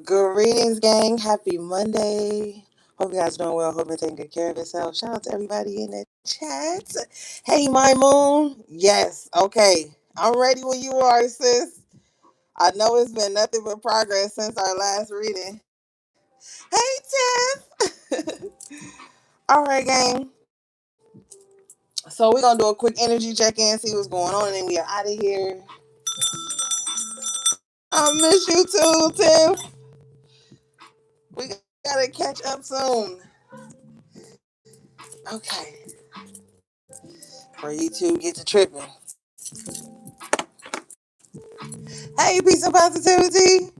Greetings, gang. Happy Monday. Hope you guys doing well. Hope you're taking good care of yourself. Shout out to everybody in the chat. Hey, my moon. Yes. Okay. I'm ready when you are, sis. I know it's been nothing but progress since our last reading. Hey, Tiff. All right, gang. So we're gonna do a quick energy check-in, see what's going on, and then we are out of here. I miss you too, Tiff. We gotta catch up soon. Okay. For you two get to tripping. Hey, peace and positivity.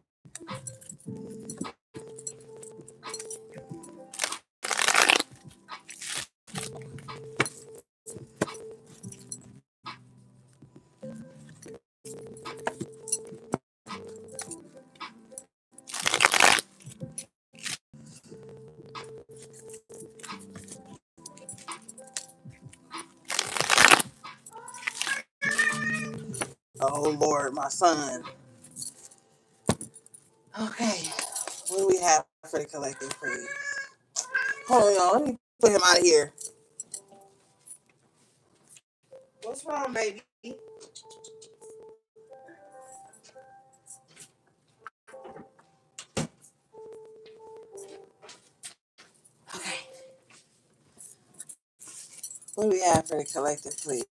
Oh Lord, my son. Okay, what do we have for the collective, please? Hold on, y'all. Let me put him out of here. What's wrong, baby? Okay, what do we have for the collective, please?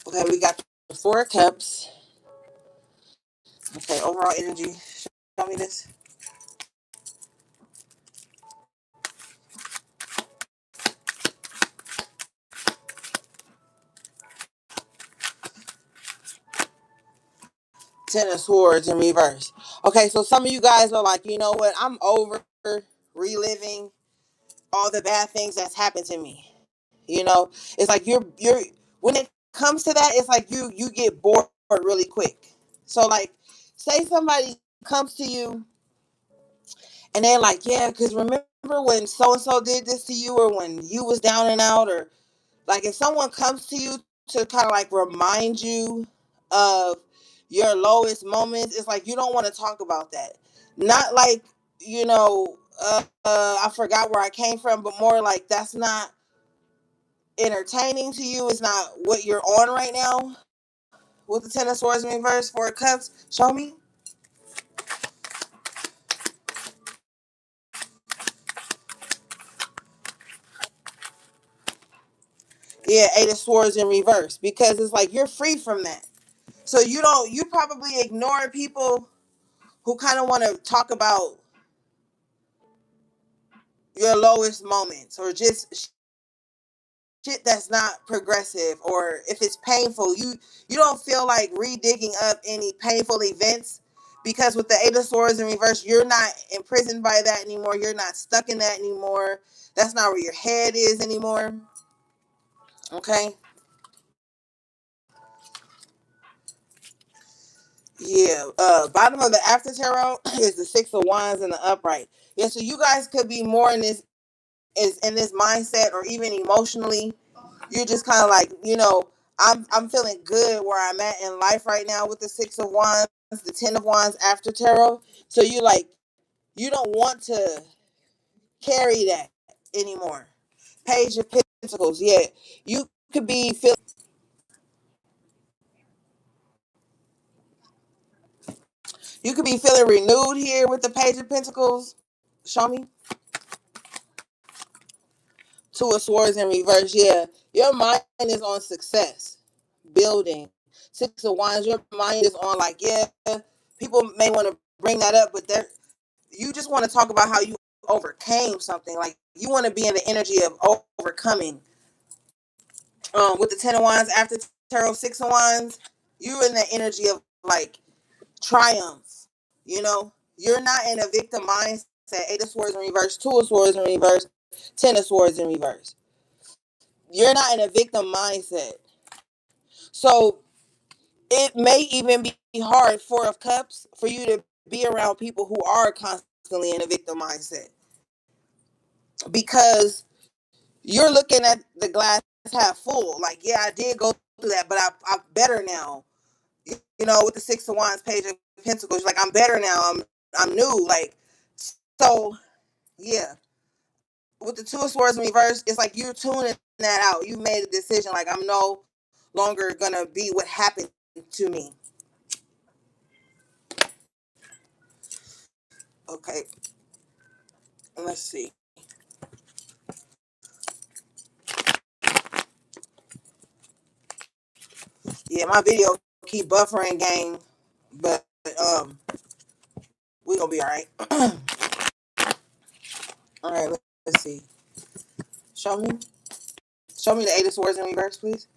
Okay, we got the Four of Cups. Okay, overall energy. Show me this. Ten of Swords in reverse. Okay, so some of you guys are like, you know what? I'm over reliving all the bad things that's happened to me. You know, it's like you're when it comes to that, it's like you get bored really quick. So like, say somebody comes to you and they're like, yeah, because remember when so and so did this to you, or when you was down and out, or like if someone comes to you to kind of like remind you of your lowest moments, it's like you don't want to talk about that. Not like, you know, I forgot where I came from, but more like that's not entertaining to you. It's not what you're on right now. With the Ten of Swords in reverse, Four of Cups, show me. Yeah, Eight of Swords in reverse, because it's like you're free from that. So you probably ignore people who kind of want to talk about your lowest moments, or just shit that's not progressive, or if it's painful, you don't feel like redigging up any painful events, because with the Eight of Swords in reverse, you're not imprisoned by that anymore. You're not stuck in that anymore. That's not where your head is anymore. Okay. Yeah. Bottom of the after tarot is the Six of Wands and the upright. Yeah, so you guys could be more in this is in this mindset, or even emotionally you're just kind of like, I'm feeling good where I'm at in life right now with the Six of Wands, the Ten of Wands after tarot. So you like, you don't want to carry that anymore. Page of Pentacles, yeah, you could be feeling, you could be feeling renewed here with the Page of Pentacles. Show me. Two of Swords in reverse, yeah, your mind is on success, building. Six of Wands, your mind is on like, yeah, people may want to bring that up, but they're you just want to talk about how you overcame something. Like you want to be in the energy of overcoming. With the Ten of Wands after tarot, Six of Wands, you're in the energy of like triumph. You know, you're not in a victim mindset. Eight of Swords in reverse, Two of Swords in reverse, Ten of Swords in reverse. You're not in a victim mindset. So it may even be hard, Four of Cups, for you to be around people who are constantly in a victim mindset. because you're looking at the glass half full. Like, yeah, I did go through that, but I'm better now. You know, with the Six of Wands, Page of Pentacles, like I'm better now. I'm new. Like, so yeah. With the Two of Swords in reverse, it's like you're tuning that out. You made a decision. Like, I'm no longer gonna be what happened to me. Okay, let's see. Yeah, my video keep buffering, gang, but we gonna be all right. All right, let's see. Show me, show me the Eight of Swords in reverse, please.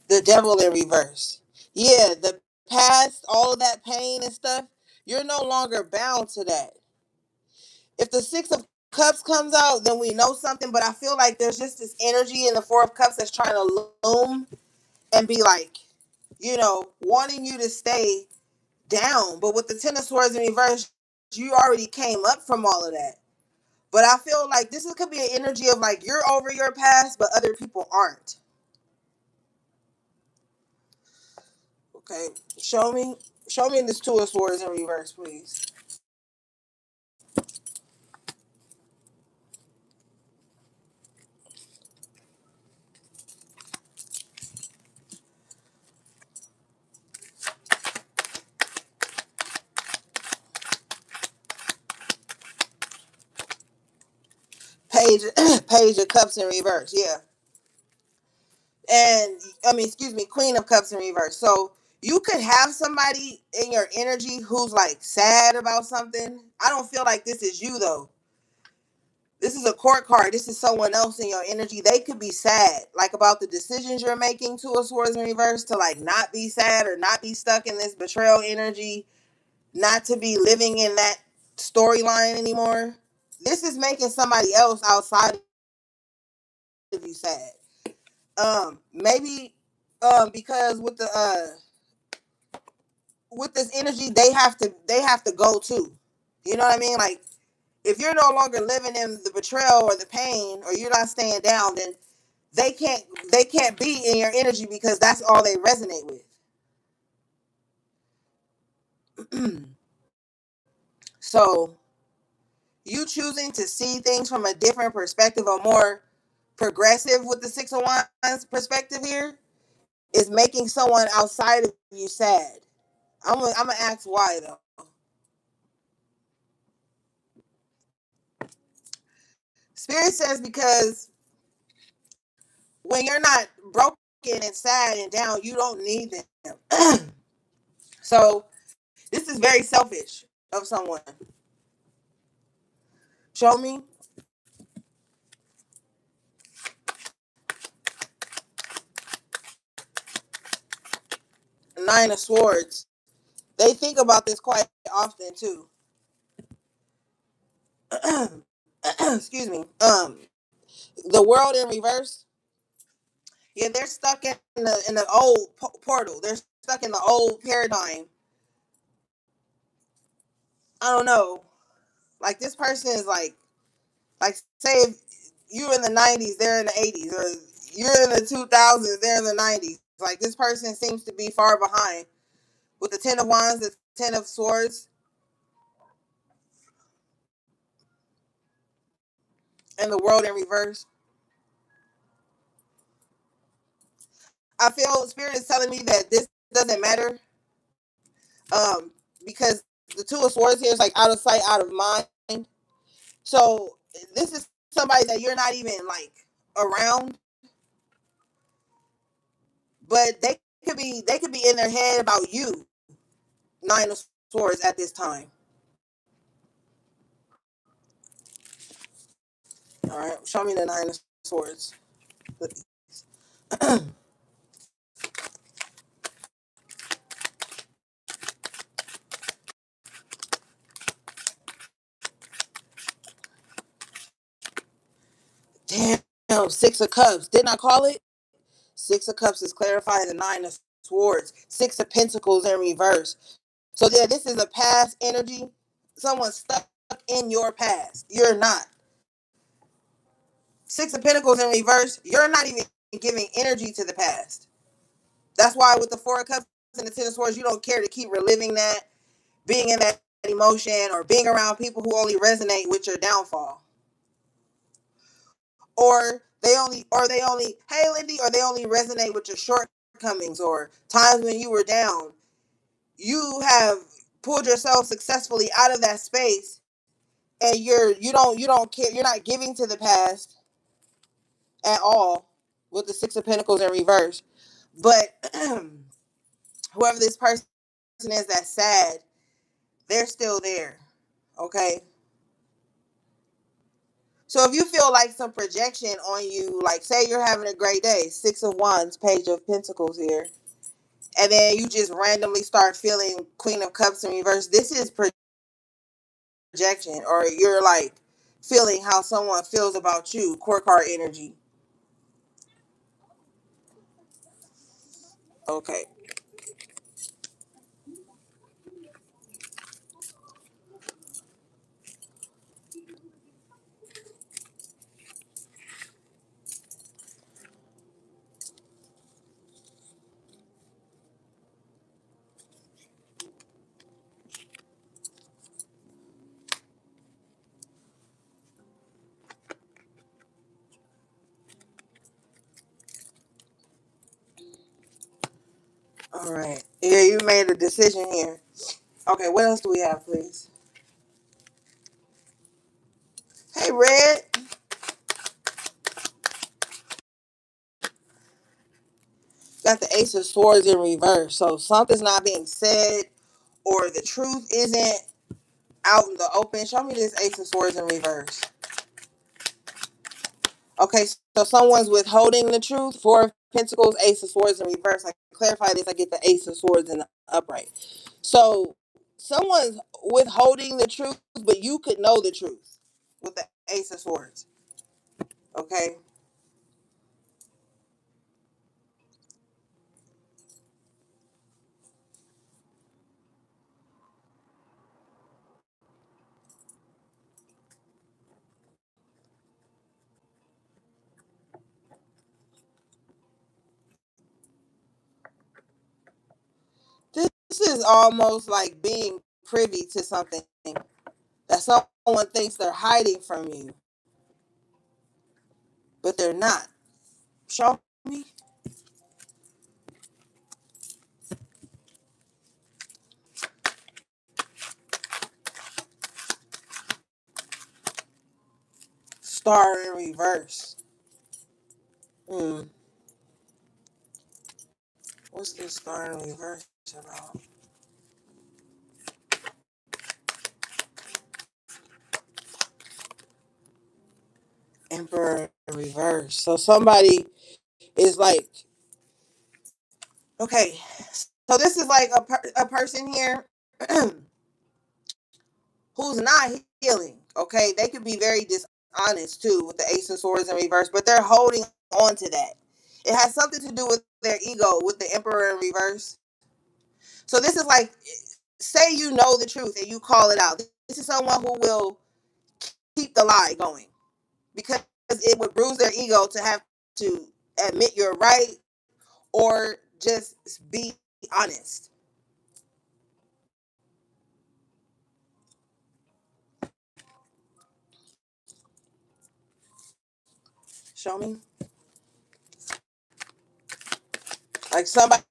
The Devil in reverse. Yeah, the past, all of that pain and stuff. You're no longer bound to that. If the Six of Cups comes out, then we know something. But I feel like there's just this energy in the Four of Cups that's trying to loom and be like, you know, wanting you to stay down. But with the Ten of Swords in reverse, you already came up from all of that. But I feel like could be an energy of like you're over your past, but other people aren't. Okay, show me this Two of Swords in reverse, please. Page Page of Cups in reverse, yeah. And I mean, excuse me, Queen of Cups in reverse. So you could have somebody in your energy who's like sad about something. I don't feel like this is you though. This is a court card. This is someone else in your energy. They could be sad, like about the decisions you're making. Two of Swords in reverse, to like not be sad or not be stuck in this betrayal energy, not to be living in that storyline anymore. This is making somebody else outside of you sad. Maybe because with this energy they have to go too. You know what I mean? Like if you're no longer living in the betrayal or the pain or you're not staying down, then they can't they can't be in your energy because that's all they resonate with. So you choosing to see things from a different perspective or more progressive with the Six of Wands perspective here is making someone outside of you sad. I'm gonna ask why though. Spirit says because when you're not broken and sad and down, you don't need them. So this is very selfish of someone. Show me. Nine of Swords. They think about this quite often too. Excuse me. The World in reverse. Yeah, they're stuck in the old portal. They're stuck in the old paradigm. I don't know. Like this person is like say if you're in the 90s, they're in the 80s, or you're in the 2000s, they're in the 90s. Like this person seems to be far behind. With the Ten of Wands, the Ten of Swords, and the World in reverse. I feel Spirit is telling me that this doesn't matter, um, because the Two of Swords here is like out of sight, out of mind. So this is somebody that you're not even like around, but they could be in their head about you. Nine of Swords at this time. All right, show me the Nine of Swords. Damn, Six of Cups. Didn't I call it? Six of Cups is clarified. The Nine of Swords. Six of Pentacles in reverse. So yeah, this is a past energy. Someone's stuck in your past. You're not. Six of Pentacles in reverse. You're not even giving energy to the past. That's why with the Four of Cups and the Ten of Swords, you don't care to keep reliving that, being in that emotion, or being around people who only resonate with your downfall. Hey Lindy, or they only resonate with your shortcomings or times when you were down. You have pulled yourself successfully out of that space, and you don't care. You're not giving to the past at all with the Six of Pentacles in reverse. But whoever this person is that's sad, they're still there. Okay. So if you feel like some projection on you, like say you're having a great day, Six of Wands, Page of Pentacles here, and then you just randomly start feeling Queen of Cups in reverse, this is projection, or you're like feeling how someone feels about you, Court card energy. Okay. All right. Yeah, you made a decision here. Okay, what else do we have, please? Hey, Red. Got the Ace of Swords in reverse. So something's not being said, or the truth isn't out in the open. Show me this Ace of Swords in reverse. Okay, so someone's withholding the truth. Four of Pentacles, Ace of Swords in reverse. I clarify this. I get the Ace of Swords in the upright. So someone's withholding the truth, but you could know the truth with the Ace of Swords. Okay. This is almost like being privy to something that someone thinks they're hiding from you, but they're not. Show me. Star in reverse. Hmm. What's this star in reverse about? Emperor in reverse. So somebody is like, okay, so this is like a person here who's not healing. Okay, they could be very dishonest too with the Ace of Swords in reverse, but they're holding on to that. It has something to do with their ego with the Emperor in reverse. So this is like, say you know the truth and you call it out. This is someone who will keep the lie going because it would bruise their ego to have to admit you're right or just be honest. Show me. Like somebody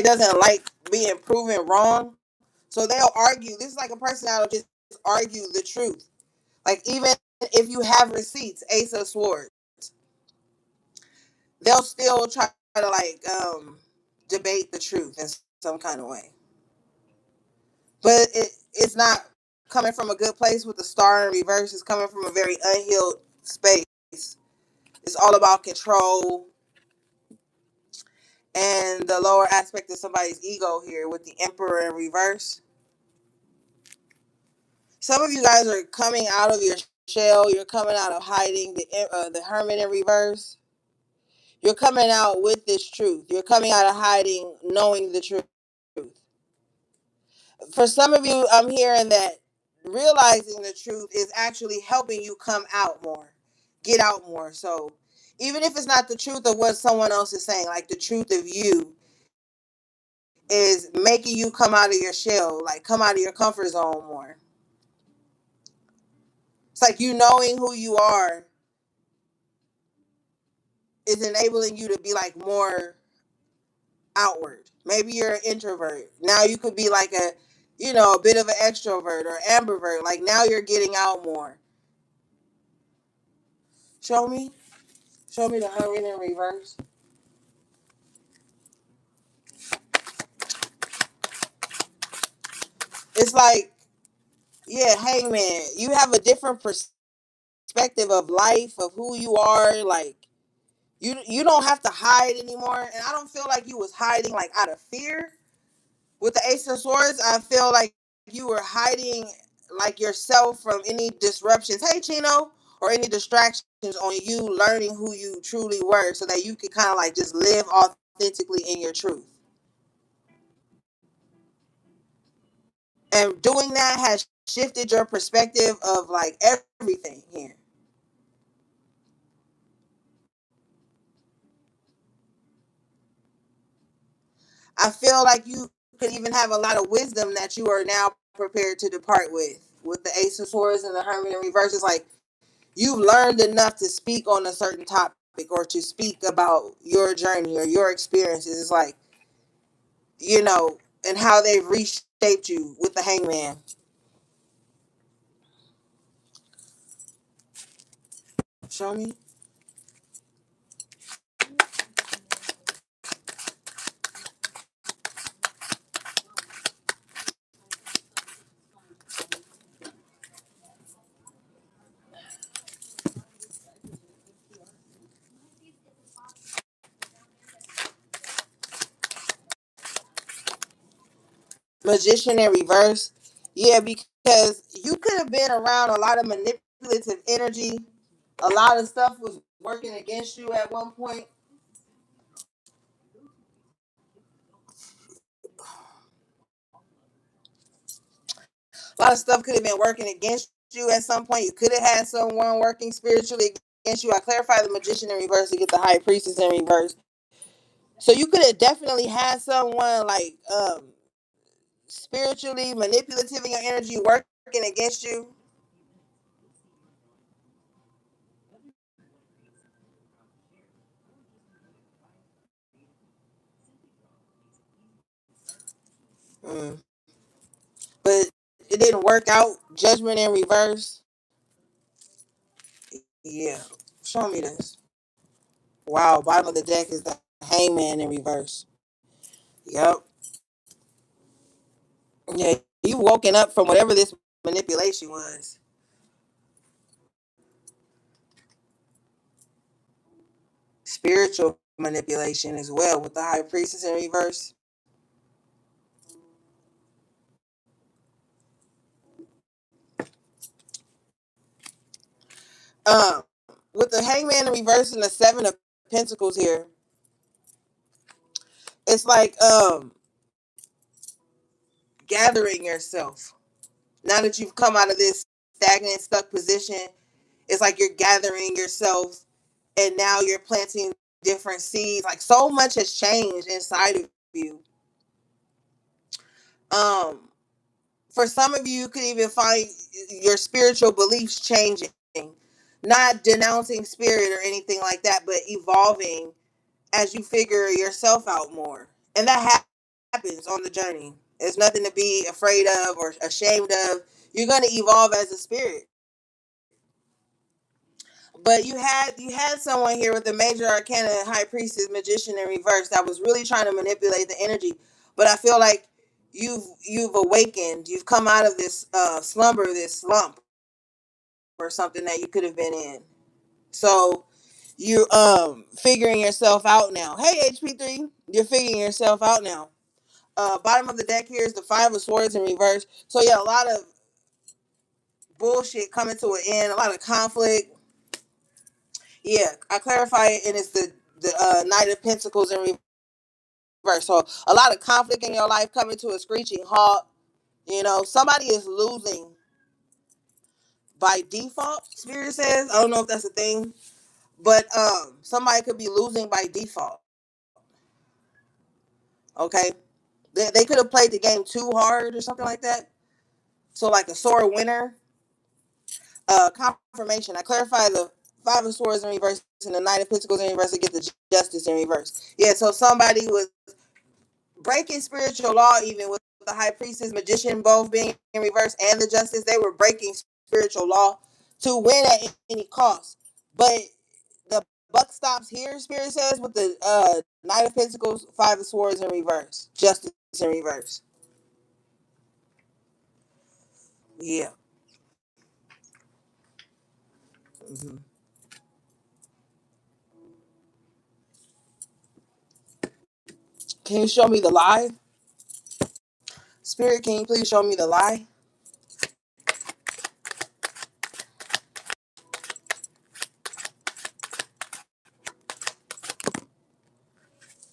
doesn't like being proven wrong, so they'll argue. This is like a person that'll just argue the truth. Like even if you have receipts, Ace of Swords, they'll still try to like debate the truth in some kind of way. But it's not coming from a good place with the star in reverse. It's coming from a very unhealed space. It's all about control and the lower aspect of somebody's ego here with the Emperor in reverse. Some of you guys are coming out of your shell. You're coming out of hiding. The Hermit in reverse. You're coming out with this truth. You're coming out of hiding, knowing the truth. For some of you, I'm hearing that realizing the truth is actually helping you come out more, get out more. So even if it's not the truth of what someone else is saying, like the truth of you is making you come out of your shell, like come out of your comfort zone more. It's like you knowing who you are is enabling you to be like more outward. Maybe you're an introvert. Now you could be like a, a bit of an extrovert or ambivert. Like now you're getting out more. Show me. Show me the Hermit in reverse. It's like, yeah, hey man, you have a different perspective of life, of who you are. Like you don't have to hide anymore. And I don't feel like you was hiding like out of fear. With the Ace of Swords, I feel like you were hiding like yourself from any disruptions. Hey Chino, or any distractions on you learning who you truly were, so that you could kind of like just live authentically in your truth. And doing that has shifted your perspective of like everything here. I feel like you could even have a lot of wisdom that you are now prepared to depart with the Ace of Swords and the Hermit in reverse. It's like you've learned enough to speak on a certain topic or to speak about your journey or your experiences. It's like, and how they've reshaped you with the Hangman. Show me. Magician in reverse. Yeah, because you could have been around a lot of manipulative energy. A lot of stuff was working against you at one point. A lot of stuff could have been working against you at some point. You could have had someone working spiritually against you. I clarified the magician in reverse to get the high priestess in reverse. So you could have definitely had someone like spiritually manipulative in your energy working against you. Mm. But it didn't work out. Judgment in reverse. Yeah. Show me this. Wow. Bottom of the deck is the hangman in reverse. Yep. Yeah. You woken up from whatever this manipulation was. Spiritual manipulation as well with the high priestess in reverse. Um, with the hangman in reverse and the seven of pentacles here, it's like gathering yourself. Now that you've come out of this stagnant, stuck position, it's like you're gathering yourself and now you're planting different seeds. Like so much has changed inside of you. Um, for some of you, you could even find your spiritual beliefs changing. Not denouncing spirit or anything like that, but evolving as you figure yourself out more. And that happens on the journey. It's nothing to be afraid of or ashamed of. You're going to evolve as a spirit. But you had someone here with the major arcana high priestess magician in reverse that was really trying to manipulate the energy. But I feel like you've awakened. You've come out of this slumber, this slump, or something that you could have been in. So you figuring yourself out now. Hey HP3, you're figuring yourself out now. Bottom of the deck here is the five of swords in reverse. So yeah, a lot of bullshit coming to an end, a lot of conflict. Yeah, I clarify it, and it's the the Knight of Pentacles in reverse. So a lot of conflict in your life coming to a screeching halt. You know, somebody is losing by default. Spirit says, I don't know if that's a thing, but somebody could be losing by default. Okay, they could have played the game too hard or something like that. So like a sore winner. Confirmation. I clarify the Five of Swords in reverse and the Knight of Pentacles in reverse to get the Justice in reverse. Yeah, so somebody was breaking spiritual law, even with the High Priestess, Magician both being in reverse, and the Justice. They were breaking spiritual law to win at any cost. But the buck stops here, Spirit says, with the Knight of Pentacles, Five of Swords in reverse, Justice in reverse. Yeah. Mm-hmm. Can you show me the lie? Spirit, can you please show me the lie?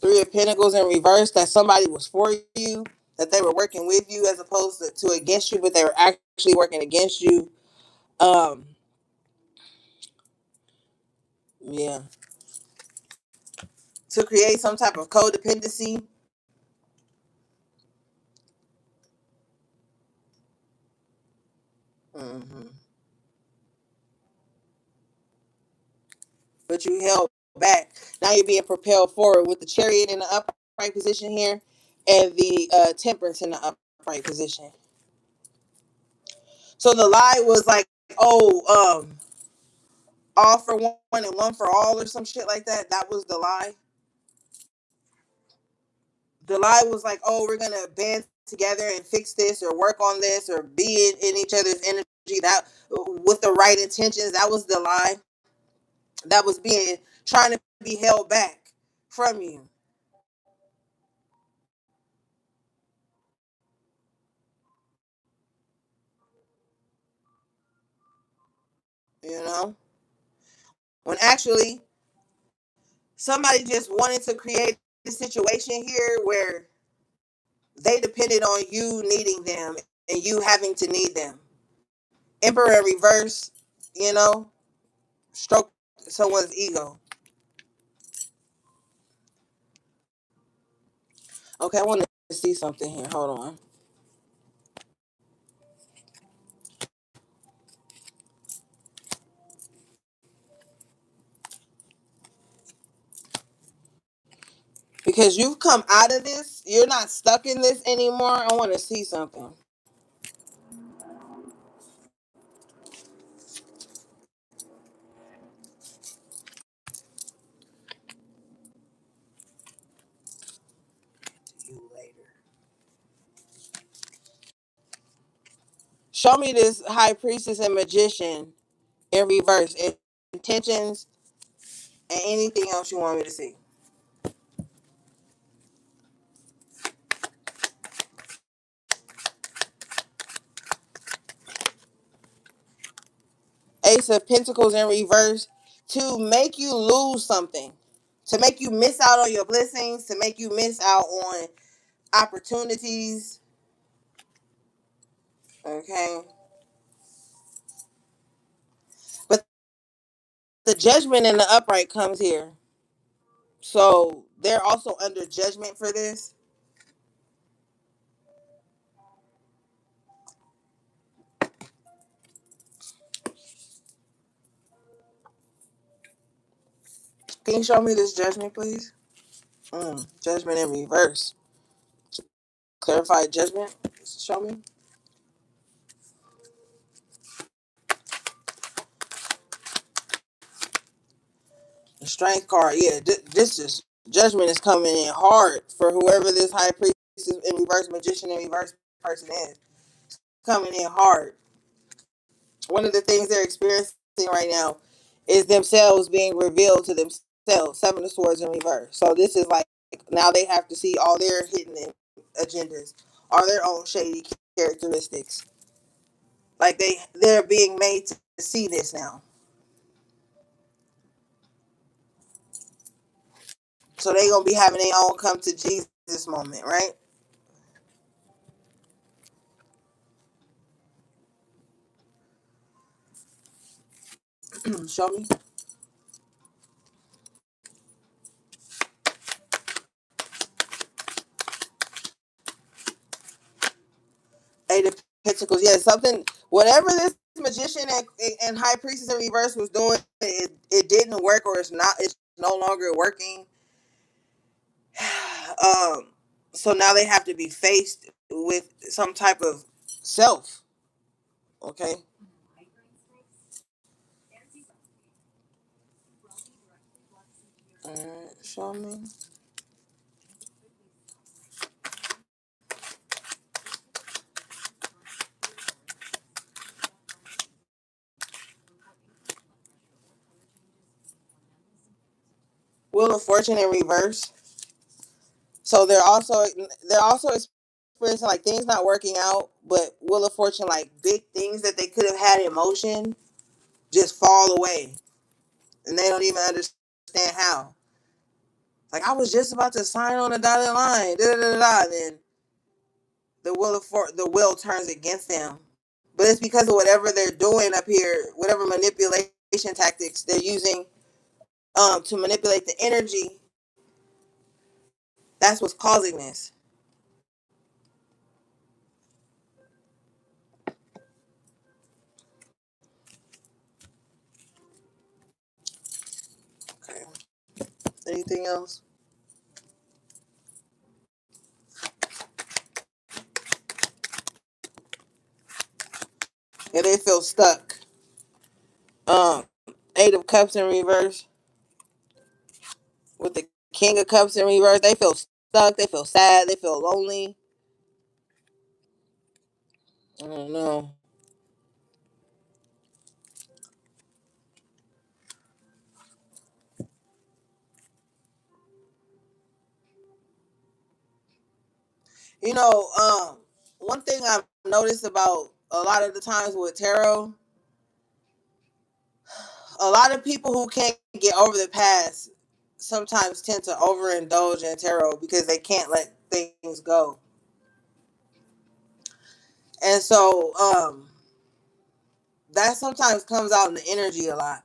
Three of Pentacles in reverse, that somebody was for you, that they were working with you as opposed to against you, but they were actually working against you. Um, yeah. To create some type of codependency. Hmm. But you held back. Now you're being propelled forward with the Chariot in the upright position here and the Temperance in the upright position. So the lie was like, oh, all for one and one for all or some shit like that. That was the lie. The lie was like, oh, we're gonna band together and fix this or work on this or be in each other's energy, that with the right intentions. That was the lie that was being trying to be held back from you. You know, when actually somebody just wanted to create a situation here where they depended on you needing them and you having to need them. Emperor reverse, you know, stroke someone's ego. Okay, I want to see something here. Hold on. Because you've come out of this, you're not stuck in this anymore. I want to see something. You later. Show me this High Priestess and Magician in reverse. Intentions and anything else you want me to see. Ace of Pentacles in reverse to make you lose something, to make you miss out on your blessings, to make you miss out on opportunities. Okay. But the Judgment in the upright comes here. So they're also under judgment for this. Can you show me this Judgment, please? Judgment in reverse. Clarified Judgment. Show me. The Strength card. Yeah, this is Judgment is coming in hard for whoever this High Priest in reverse, Magician in reverse person is. Coming in hard. One of the things they're experiencing right now is themselves being revealed to themselves. Seven of Swords in reverse. So this is like now they have to see all their hidden agendas, all their own shady characteristics. Like they're being made to see this now. So they gonna be having their own come to Jesus moment, right? Show me. Eight of Pentacles. Yeah, something. Whatever this magician and high priestess in reverse was doing, it didn't work, or it's not. It's no longer working. Um. So now they have to be faced with some type of self. Okay. Show me. Wheel of Fortune in reverse. So they're also experiencing like things not working out, but Wheel of Fortune, like big things that they could have had in motion just fall away, and they don't even understand how. Like I was just about to sign on the dotted line, da da da da. Then the will turns against them, but it's because of whatever they're doing up here, whatever manipulation tactics they're using to manipulate the energy. That's what's causing this. Okay. Anything else? Yeah, they feel stuck. Um, Eight of Cups in reverse with the King of Cups in reverse. They feel stuck. They feel sad. They feel lonely. I don't know. You know, one thing I've noticed about a lot of the times with tarot, a lot of people who can't get over the past sometimes tend to overindulge in tarot because they can't let things go. And so that sometimes comes out in the energy a lot.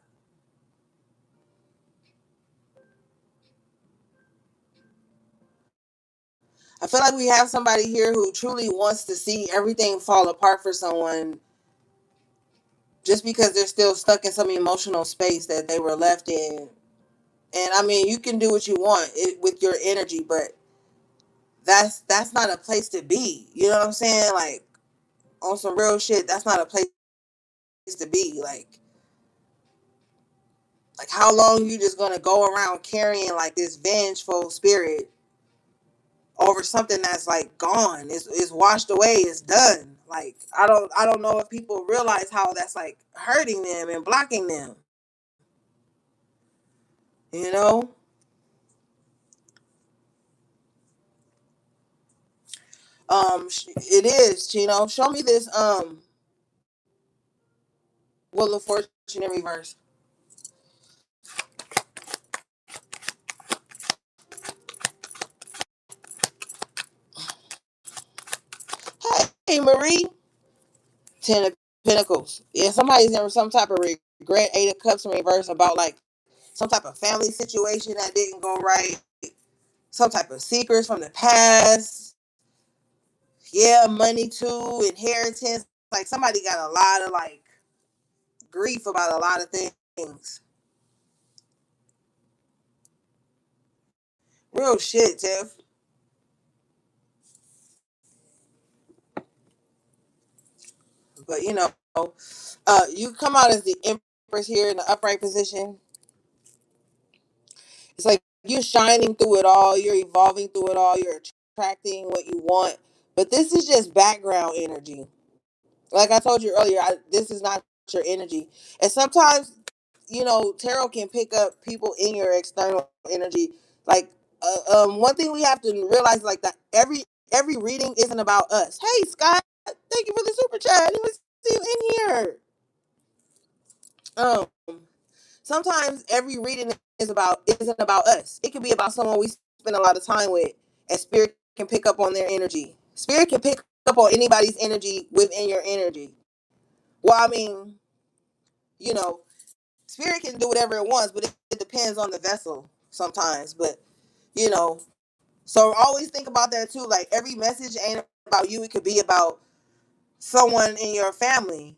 I feel like we have somebody here who truly wants to see everything fall apart for someone just because they're still stuck in some emotional space that they were left in. And I mean, you can do what you want with your energy, but that's not a place to be. You know what I'm saying? Like on some real shit, that's not a place to be. Like how long you just gonna go around carrying like this vengeful spirit over something that's like gone? It's washed away. It's done. Like I don't know if people realize how that's like hurting them and blocking them. You know, it is. Chino, show me this Wheel of Fortune in reverse. Hey Marie, Ten of Pentacles. Yeah, somebody's in some type of regret. Eight of Cups in reverse about like some type of family situation that didn't go right. Some type of secrets from the past. Yeah, money too, inheritance. Like somebody got a lot of like grief about a lot of things. Real shit, Tiff. But you come out as the Empress here in the upright position. It's like you're shining through it all. You're evolving through it all. You're attracting what you want. But this is just background energy. Like I told you earlier, this is not your energy. And sometimes, tarot can pick up people in your external energy. Like, one thing we have to realize, like that every reading isn't about us. Hey, Scott, thank you for the super chat. I didn't even see you in here. Um, Sometimes every reading isn't about us. It could be about someone we spend a lot of time with, and spirit can pick up on their energy. Spirit can pick up on anybody's energy within your energy. Well, I mean, you know, spirit can do whatever it wants, but it depends on the vessel sometimes. But you know, so always think about that too. Like every message ain't about you. It could be about someone in your family.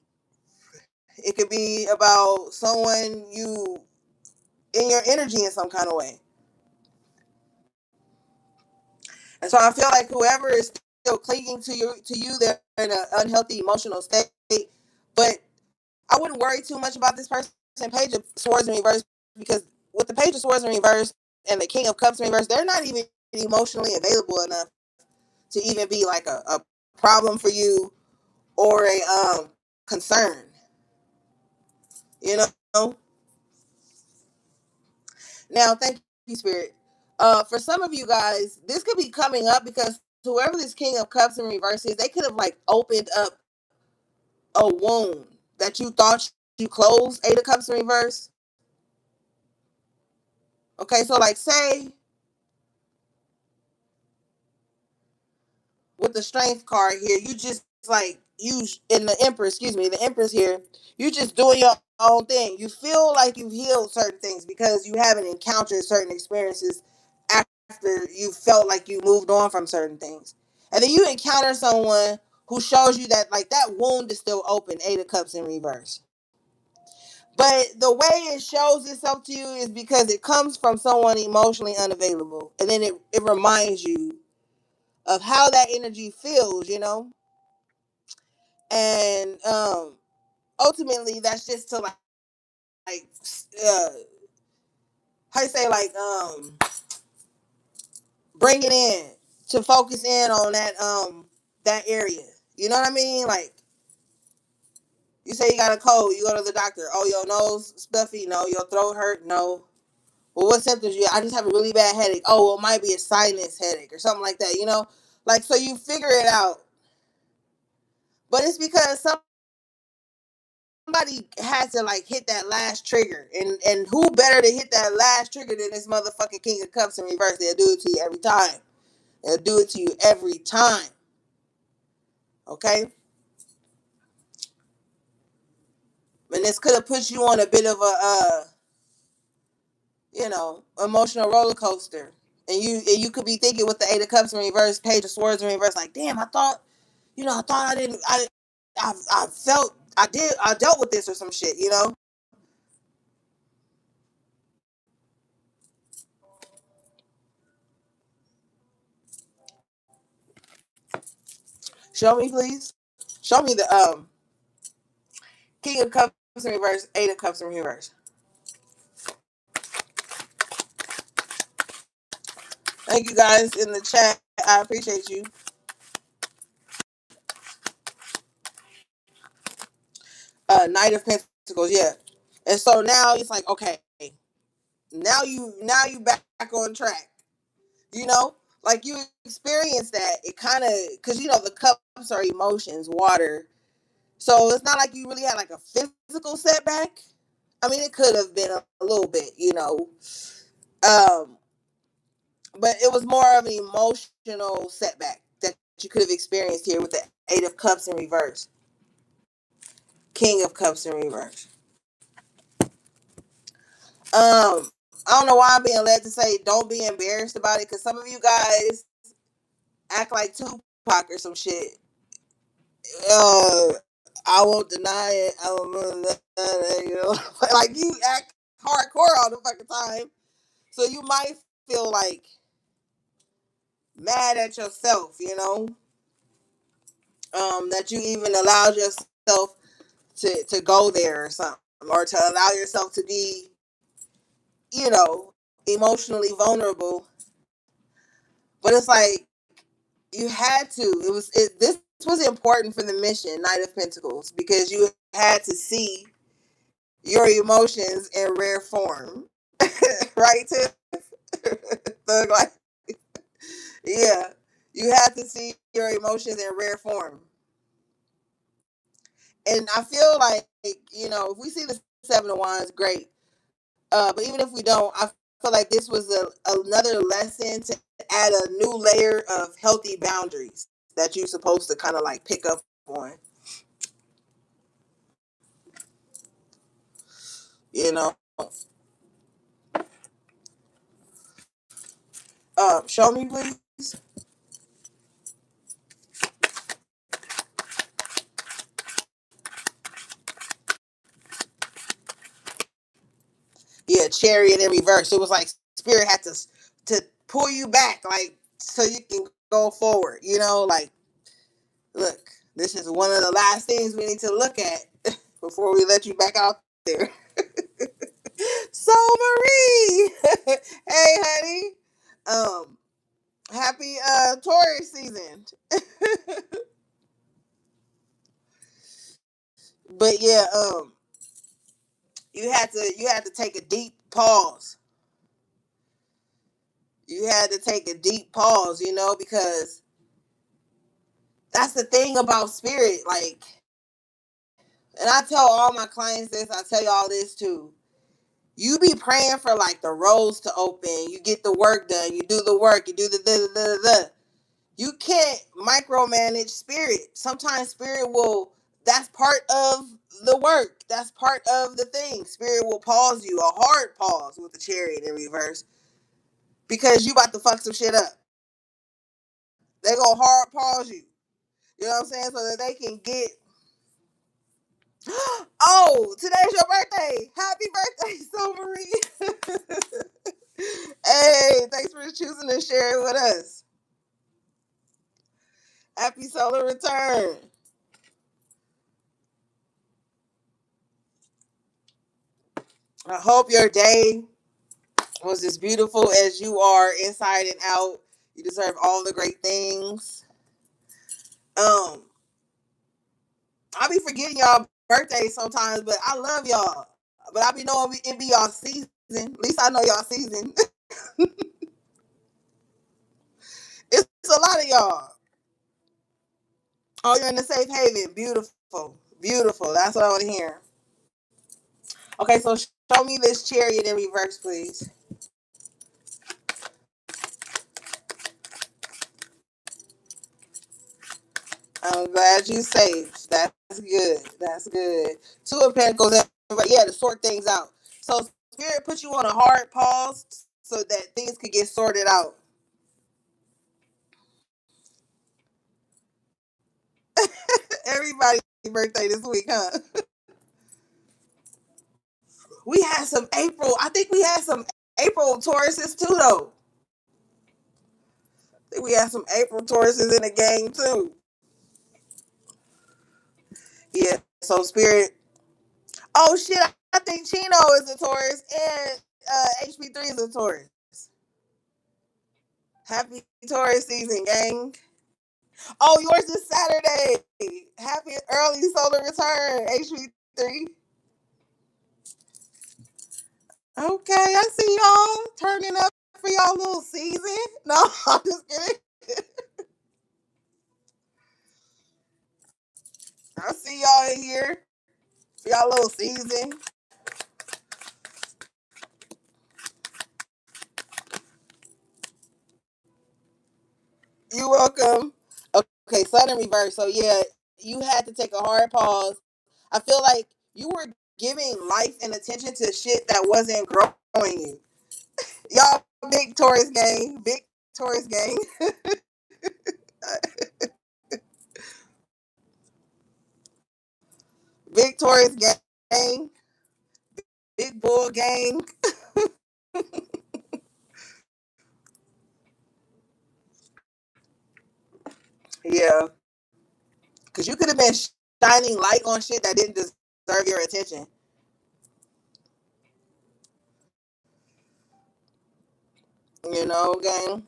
It could be about someone you in your energy in some kind of way. And so I feel like whoever is still clinging to you, they're in an unhealthy emotional state. But I wouldn't worry too much about this person. Page of Swords in reverse, because with the Page of Swords in reverse and the King of Cups in reverse, they're not even emotionally available enough to even be like a problem for you or a concern. You know. Now, thank you, Spirit. For some of you guys, this could be coming up because whoever this King of Cups in reverse is, they could have like opened up a wound that you thought you closed. Eight of Cups in reverse. Okay, so like say with the Strength card here, you just like you in the Empress, excuse me, the Empress here, you just doing your own thing. You feel like you've healed certain things because you haven't encountered certain experiences after you felt like you moved on from certain things. And then you encounter someone who shows you that like that wound is still open, Eight of Cups in reverse. But the way it shows itself to you is because it comes from someone emotionally unavailable. And then it reminds you of how that energy feels, you know? And ultimately that's just to like uh how you say like bring it in to focus in on that area. You know what I mean? Like you say you got a cold, you go to the doctor. Oh, your nose stuffy? No. Your throat hurt? No. Well, what symptoms you? I just have a really bad headache. Oh, well, it might be a sinus headache or something like that. You know, like so you figure it out. But it's because somebody had to like hit that last trigger, and who better to hit that last trigger than this motherfucking King of Cups in reverse? They'll do it to you every time. They'll do it to you every time. Okay, and this could have put you on a bit of a emotional roller coaster. And you could be thinking with the Eight of Cups in reverse, Page of Swords in reverse, like, damn, I thought I didn't, I felt, I dealt with this or some shit, you know? Show me, please. Show me the King of Cups in reverse, Eight of Cups in reverse. Thank you guys in the chat. I appreciate you. Knight of Pentacles, yeah. And so now it's like, okay, now you back on track. You know, like you experience that. It kind of because the cups are emotions, water. So it's not like you really had like a physical setback. I mean, it could have been a little bit, um, but it was more of an emotional setback that you could have experienced here with the Eight of Cups in reverse, King of Cups in reverse. I don't know why I'm being led to say don't be embarrassed about it because some of you guys act like Tupac or some shit. Uh, I won't deny it. I don't like you act hardcore all the fucking time. So you might feel like mad at yourself, that you even allowed yourself to go there or something, or to allow yourself to be, you know, emotionally vulnerable. But it's like you had to. This was important for the mission, Knight of Pentacles, because you had to see your emotions in rare form, right? Thug life. Yeah, you had to see your emotions in rare form. And I feel like, if we see the Seven of Wands, great. But even if we don't, I feel like this was another lesson to add a new layer of healthy boundaries that you're supposed to kind of like pick up on. You know, show me please. Yeah, chariot in reverse. It was like spirit had to pull you back, like so you can go forward. You know, like look, this is one of the last things we need to look at before we let you back out there. So Marie, hey honey, um, happy Taurus season. But yeah, you had to take a deep pause. You had to take a deep pause, because that's the thing about spirit. Like, and I tell all my clients this, I tell y'all this too. You be praying for like the roads to open, you get the work done, you do the work, you do the da da da da. You can't micromanage spirit. Sometimes spirit will, that's part of the work. That's part of the thing. Spirit will pause you, a hard pause with the chariot in reverse, because you about to fuck some shit up. They gonna hard pause you. You know what I'm saying? So that they can get. Oh, today's your birthday. Happy birthday, So Marie. Hey, thanks for choosing to share it with us. Happy solar return. I hope your day was as beautiful as you are inside and out. You deserve all the great things. Um, I be forgetting y'all birthdays sometimes, but I love y'all. But I be knowing it be y'all season. At least I know y'all season. It's a lot of y'all. Oh, you're in the safe haven. Beautiful. Beautiful. That's what I want to hear. Okay, so show me this chariot in reverse, please. I'm glad you saved. That's good. That's good. Two of Pentacles. Yeah, to sort things out. So Spirit put you on a hard pause so that things could get sorted out. Everybody's birthday this week, huh? We had some April. I think we had some April Tauruses too, though. I think we had some April Tauruses in the game too. Yeah. So Spirit. Oh shit! I think Chino is a Taurus and HP3 is a Taurus. Happy Taurus season, gang. Oh, yours is Saturday. Happy early solar return, HV3. Okay, I see y'all turning up for y'all little season. No, I'm just kidding. I see y'all in here for y'all little season. You're welcome. Okay, Sun in reverse. So yeah, you had to take a hard pause. I feel like you were giving life and attention to shit that wasn't growing you. Y'all big Taurus gang. Big Taurus gang. Big Taurus gang. Big bull gang. Yeah. Because you could have been shining light on shit that didn't deserve your attention. Gang.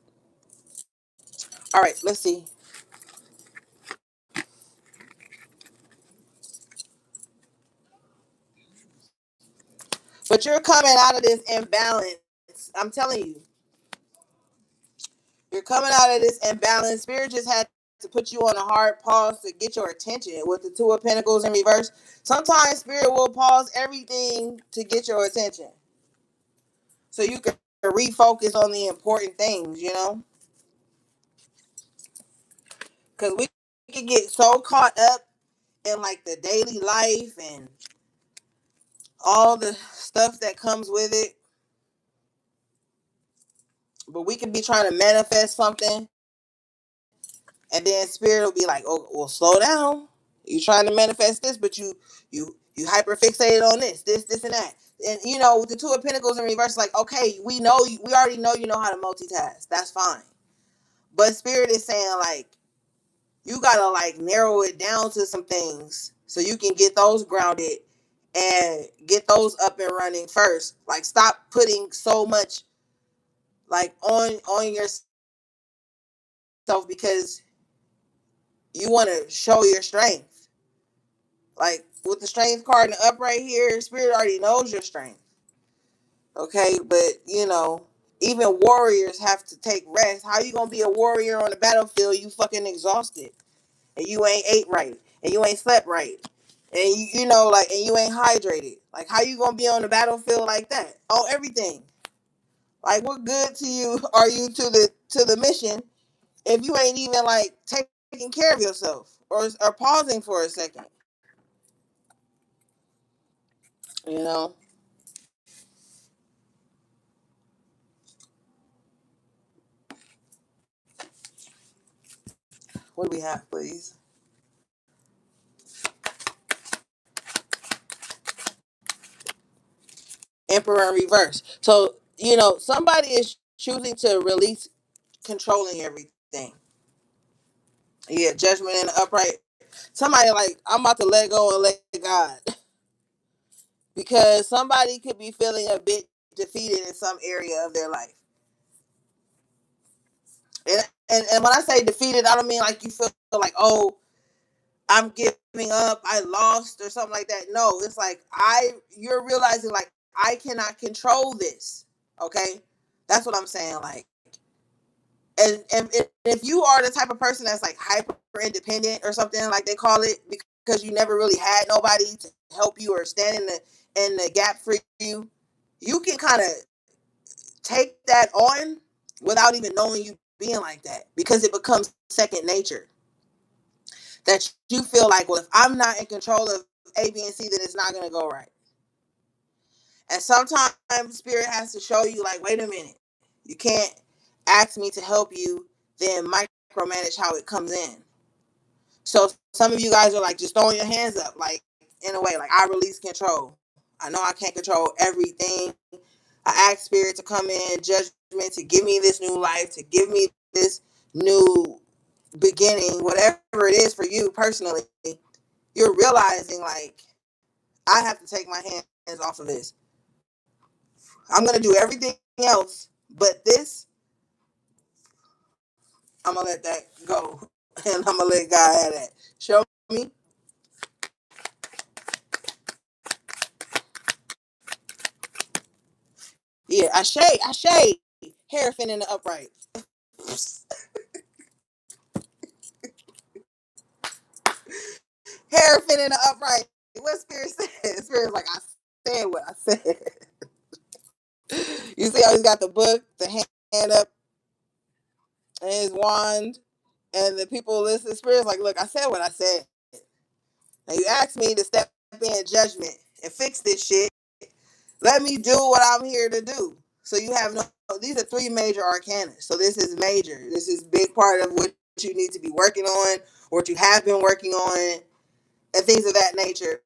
All right, let's see. But you're coming out of this imbalance. I'm telling you. You're coming out of this imbalance. Spirit just had to put you on a hard pause to get your attention with the Two of Pentacles in reverse. Sometimes Spirit will pause everything to get your attention. so you can refocus on the important things, you know? Because we can get so caught up in like the daily life and all the stuff that comes with it, but we can be trying to manifest something, and then spirit will be like, "Oh, well, slow down. You trying to manifest this, but you hyper fixated on this, and that." And you know, with the Two of Pentacles in reverse, like, okay, we already know you know how to multitask. That's fine. But spirit is saying like, you gotta like narrow it down to some things so you can get those grounded and get those up and running first. Like, stop putting so much like on yourself because you want to show your strength. Like with the strength card in the upright here, spirit already knows your strength. Okay, but you know, even warriors have to take rest. How you gonna be a warrior on the battlefield? You fucking exhausted, and you ain't ate right, and you ain't slept right, and you know, like, and you ain't hydrated. Like, how you gonna be on the battlefield like that? Oh, everything. Like, what good to you are you to the mission if you ain't even like taking care of yourself or pausing for a second? You know, what do we have, please? Emperor in reverse. So, you know, somebody is choosing to release controlling everything. Yeah, judgment in the upright. Somebody like, I'm about to let go and let God. Because somebody could be feeling a bit defeated in some area of their life. And when I say defeated, I don't mean like you feel like, oh, I'm giving up, I lost or something like that. No, it's like you're realizing like I cannot control this. Okay? That's what I'm saying. Like, and if you are the type of person that's like hyper independent or something like they call it, because you never really had nobody to help you or stand in the gap for you, you can kind of take that on without even knowing you being like that, because it becomes second nature. That you feel like, well, if I'm not in control of A, B, and C, then it's not gonna go right. And sometimes spirit has to show you, like, wait a minute, you can't ask me to help you, then micromanage how it comes in. So some of you guys are like just throwing your hands up, like, in a way, like, I release control. I know I can't control everything. I ask spirit to come in, judgment to give me this new life, to give me this new beginning, whatever it is for you personally. You're realizing like, I have to take my hands off of this. I'm gonna do everything else, but this, I'm gonna let that go, and I'm gonna let God have that. Show me. Yeah, I shade. Hierophant in the upright. Hierophant in the upright. What spirit said? Spirit's like, I said what I said. You see how he's got the book, the hand up, and his wand, and the people listen. Spirit's like, look, I said what I said. Now you asked me to step in judgment and fix this shit. Let me do what I'm here to do. So you have no. These are three major arcana. So this is major. This is big part of what you need to be working on, or what you have been working on, and things of that nature.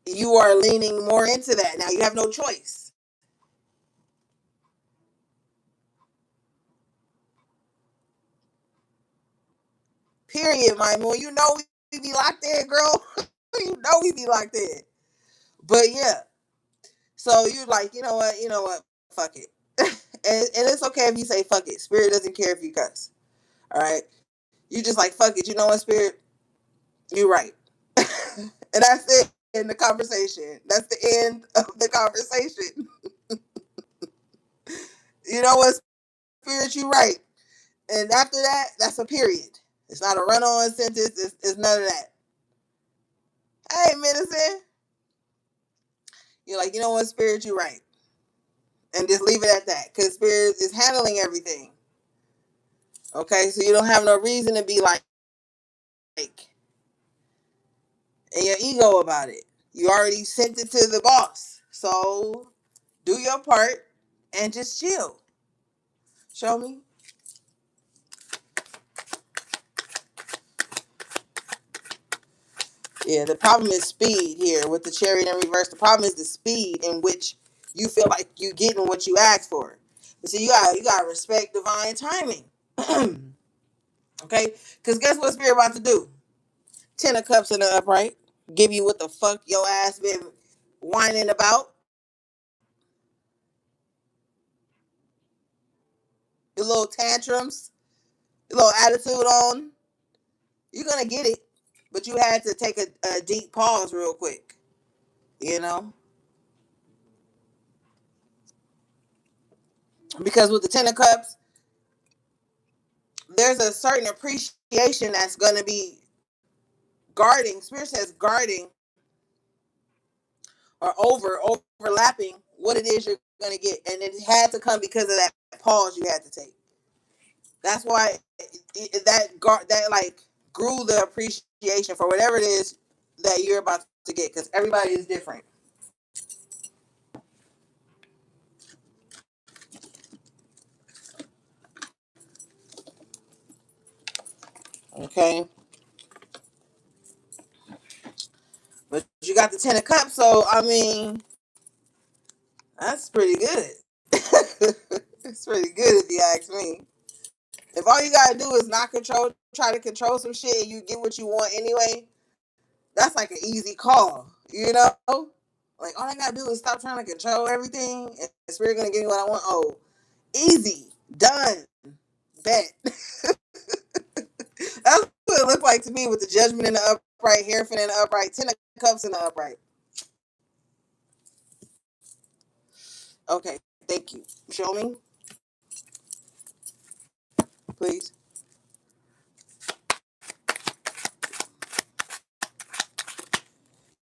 You are leaning more into that now. You have no choice. Period, my moon. You know we be locked in, girl. You know we be locked in. But yeah. So you're like, you know what, fuck it. And it's okay if you say fuck it. Spirit doesn't care if you cuss. All right. You just like, fuck it. You know what, spirit? You're right. And that's it in the conversation. That's the end of the conversation. You know what, spirit? You right. And after that, that's a period. It's not a run-on sentence. It's none of that. Hey, medicine. You're like, you know what, spirit? You right. and just leave it at that. Because spirit is handling everything. Okay, so you don't have no reason to be like in your ego about it. You already sent it to the boss. So do your part and just chill. Show me. Yeah, the problem is speed here with the chariot in reverse. The problem is the speed in which you feel like you getting what you asked for. But see, you gotta respect divine timing. Okay? Because guess what spirit about to do? Ten of cups in the upright. Give you what the fuck your ass been whining about. Your little tantrums, your little attitude on. You're gonna get it. But you had to take a deep pause real quick. You know? Because with the Ten of Cups, there's a certain appreciation that's gonna be guarding. Spirit says guarding or overlapping what it is you're gonna get. And it had to come because of that pause you had to take. That's why that like grew the appreciation for whatever it is that you're about to get because everybody is different. Okay, but you got the Ten of Cups, so I mean that's pretty good. It's pretty good if you ask me. If all you gotta do is not try to control some shit, and you get what you want anyway, that's like an easy call. You know, like all I gotta do is stop trying to control everything, and spirit gonna give me what I want. Oh, easy, done, bet. That's what it looked like to me with the Judgment in the upright, Hierophant in the upright, Ten of Cups in the upright. Okay, thank you. Show me, please.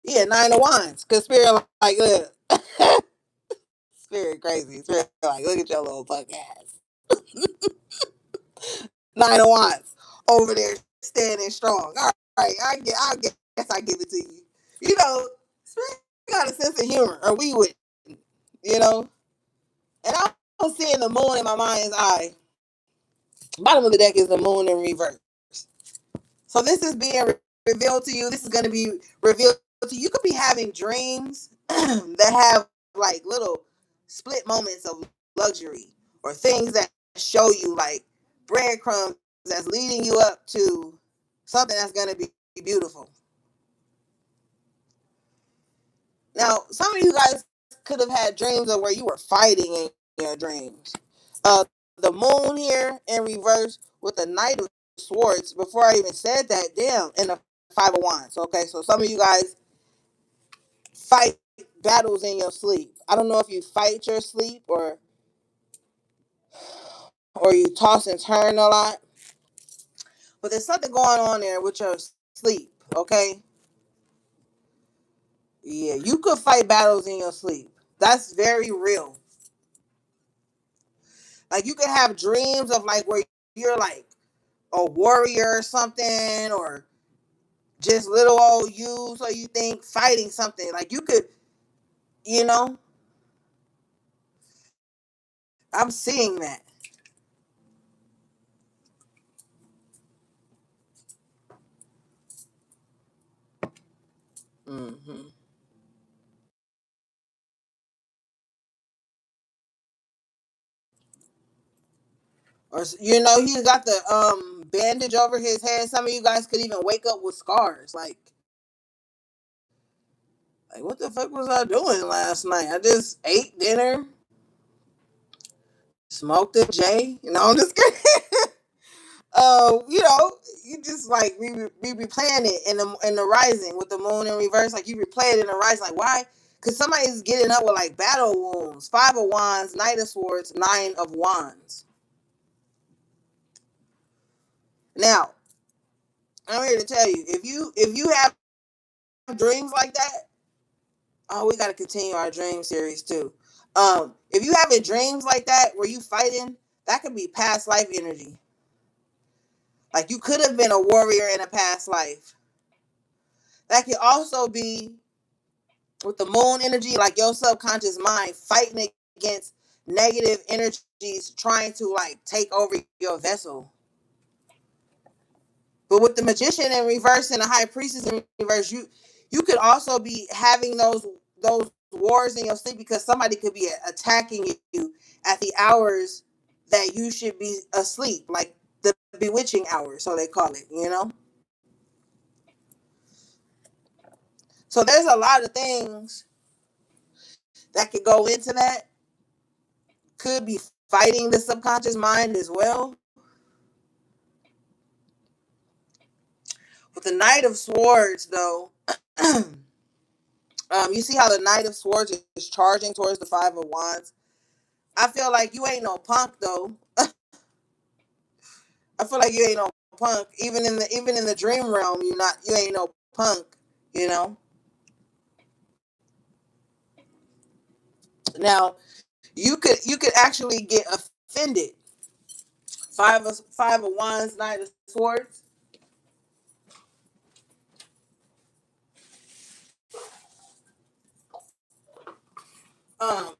Yeah, Nine of Wands. Cause Spirit like, look, Spirit crazy. Spirit like, look at your little punk ass. Nine of Wands over there standing strong. All right, guess I give it to you. You know, Spirit got a sense of humor, or we would, you know. And I was seeing the moon in my mind's eye. Bottom of the deck is the moon in reverse. So this is being revealed to you. This is going to be revealed to you. You could be having dreams that have like little split moments of luxury or things that show you like breadcrumbs that's leading you up to something that's going to be beautiful. Now, some of you guys could have had dreams of where you were fighting in your dreams. Uh, the moon here in reverse with the Knight of Swords. Before I even said that, damn, and the Five of Wands. Okay, so some of you guys fight battles in your sleep. I don't know if you fight your sleep or you toss and turn a lot, but there's something going on there with your sleep. Okay, yeah, you could fight battles in your sleep. That's very real. Like you could have dreams of like where you're like a warrior or something, or just little old you. So you think fighting something like you could, you know. I'm seeing that. Hmm. Or you know, he's got the bandage over his head. Some of you guys could even wake up with scars. Like what the fuck was I doing last night? I just ate dinner, smoked a J. You know, I'm just kidding. You know, you just like we replaying it in the rising with the moon in reverse. Like you replay it in the rising. Like why? Because somebody's getting up with like battle wounds. Five of Wands, Knight of Swords, Nine of Wands. Now, I'm here to tell you, if you have dreams like that, oh, we got to continue our dream series too. If you having dreams like that where you fighting, that could be past life energy. Like you could have been a warrior in a past life. That could also be with the moon energy, like your subconscious mind fighting against negative energies trying to like take over your vessel. But with the magician in reverse and the high priestess in reverse, you could also be having those wars in your sleep because somebody could be attacking you at the hours that you should be asleep, like the bewitching hours, so they call it, you know? So there's a lot of things that could go into that. Could be fighting the subconscious mind as well. With the Knight of Swords, though, you see how the Knight of Swords is charging towards the Five of Wands. I feel like you ain't no punk though. I feel like you ain't no punk. Even in the dream realm, you ain't no punk. You know. Now you could actually get offended. Five of Wands, Knight of Swords. Um,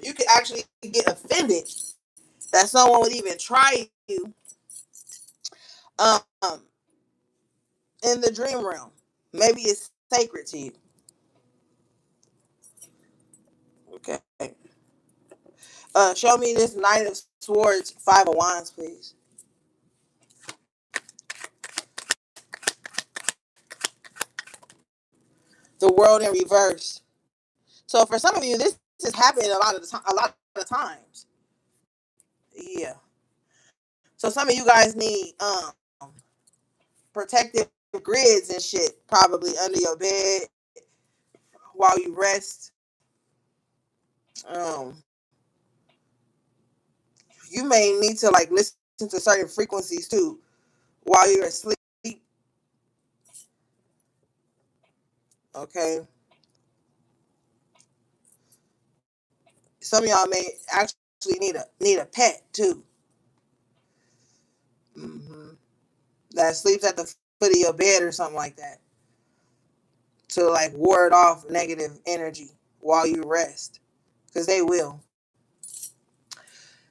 you could actually get offended that someone would even try you. Um, in the dream realm, maybe it's sacred to you. Okay. Show me this Knight of Swords, Five of Wands, please. The World in reverse. So for some of you, this is happening a lot of times. Yeah. So some of you guys need protective grids and shit probably under your bed while you rest. Um, you may need to like listen to certain frequencies too while you're asleep. Okay. Some of y'all may actually need a pet too. Hmm. That sleeps at the foot of your bed or something like that to like ward off negative energy while you rest because they will.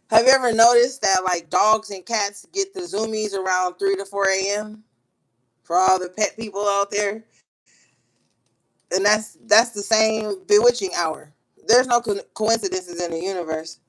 Have you ever noticed that like dogs and cats get the zoomies around 3 to 4 a.m. for all the pet people out there? And that's the same bewitching hour. There's no coincidences in the universe.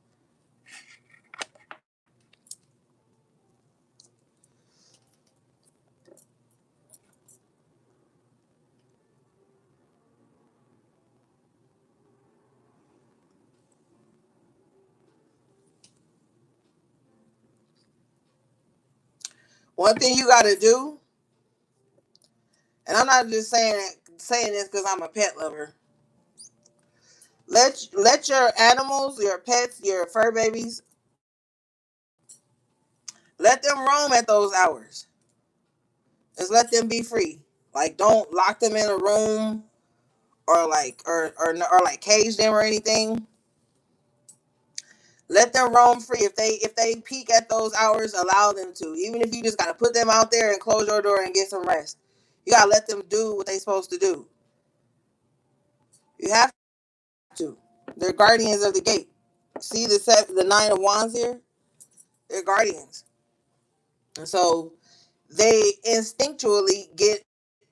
One thing you got to do, and I'm not just saying this because I'm a pet lover. Let your animals, your pets, your fur babies, let them roam at those hours. Just let them be free. Like don't lock them in a room or like cage them or anything. Let them roam free. If they peek at those hours, allow them to. Even if you just gotta put them out there and close your door and get some rest. You gotta let them do what they supposed to do. You have to. They're guardians of the gate. See the 9 of Wands here? They're guardians. And so they instinctually get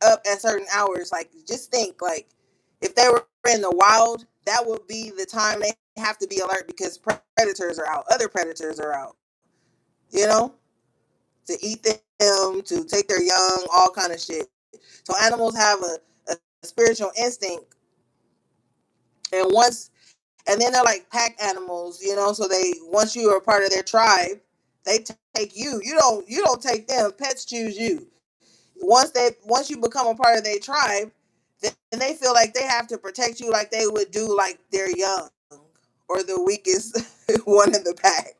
up at certain hours. Like just think like if they were in the wild, that would be the time they have to be alert because predators are out. Other predators are out. You know? To eat them, to take their young, all kind of shit. So animals have a spiritual instinct, and and then they're like pack animals, you know. So they once you are part of their tribe, they take you. You don't take them. Pets choose you. Once you become a part of their tribe, then they feel like they have to protect you like they would do like their young or the weakest one in the pack.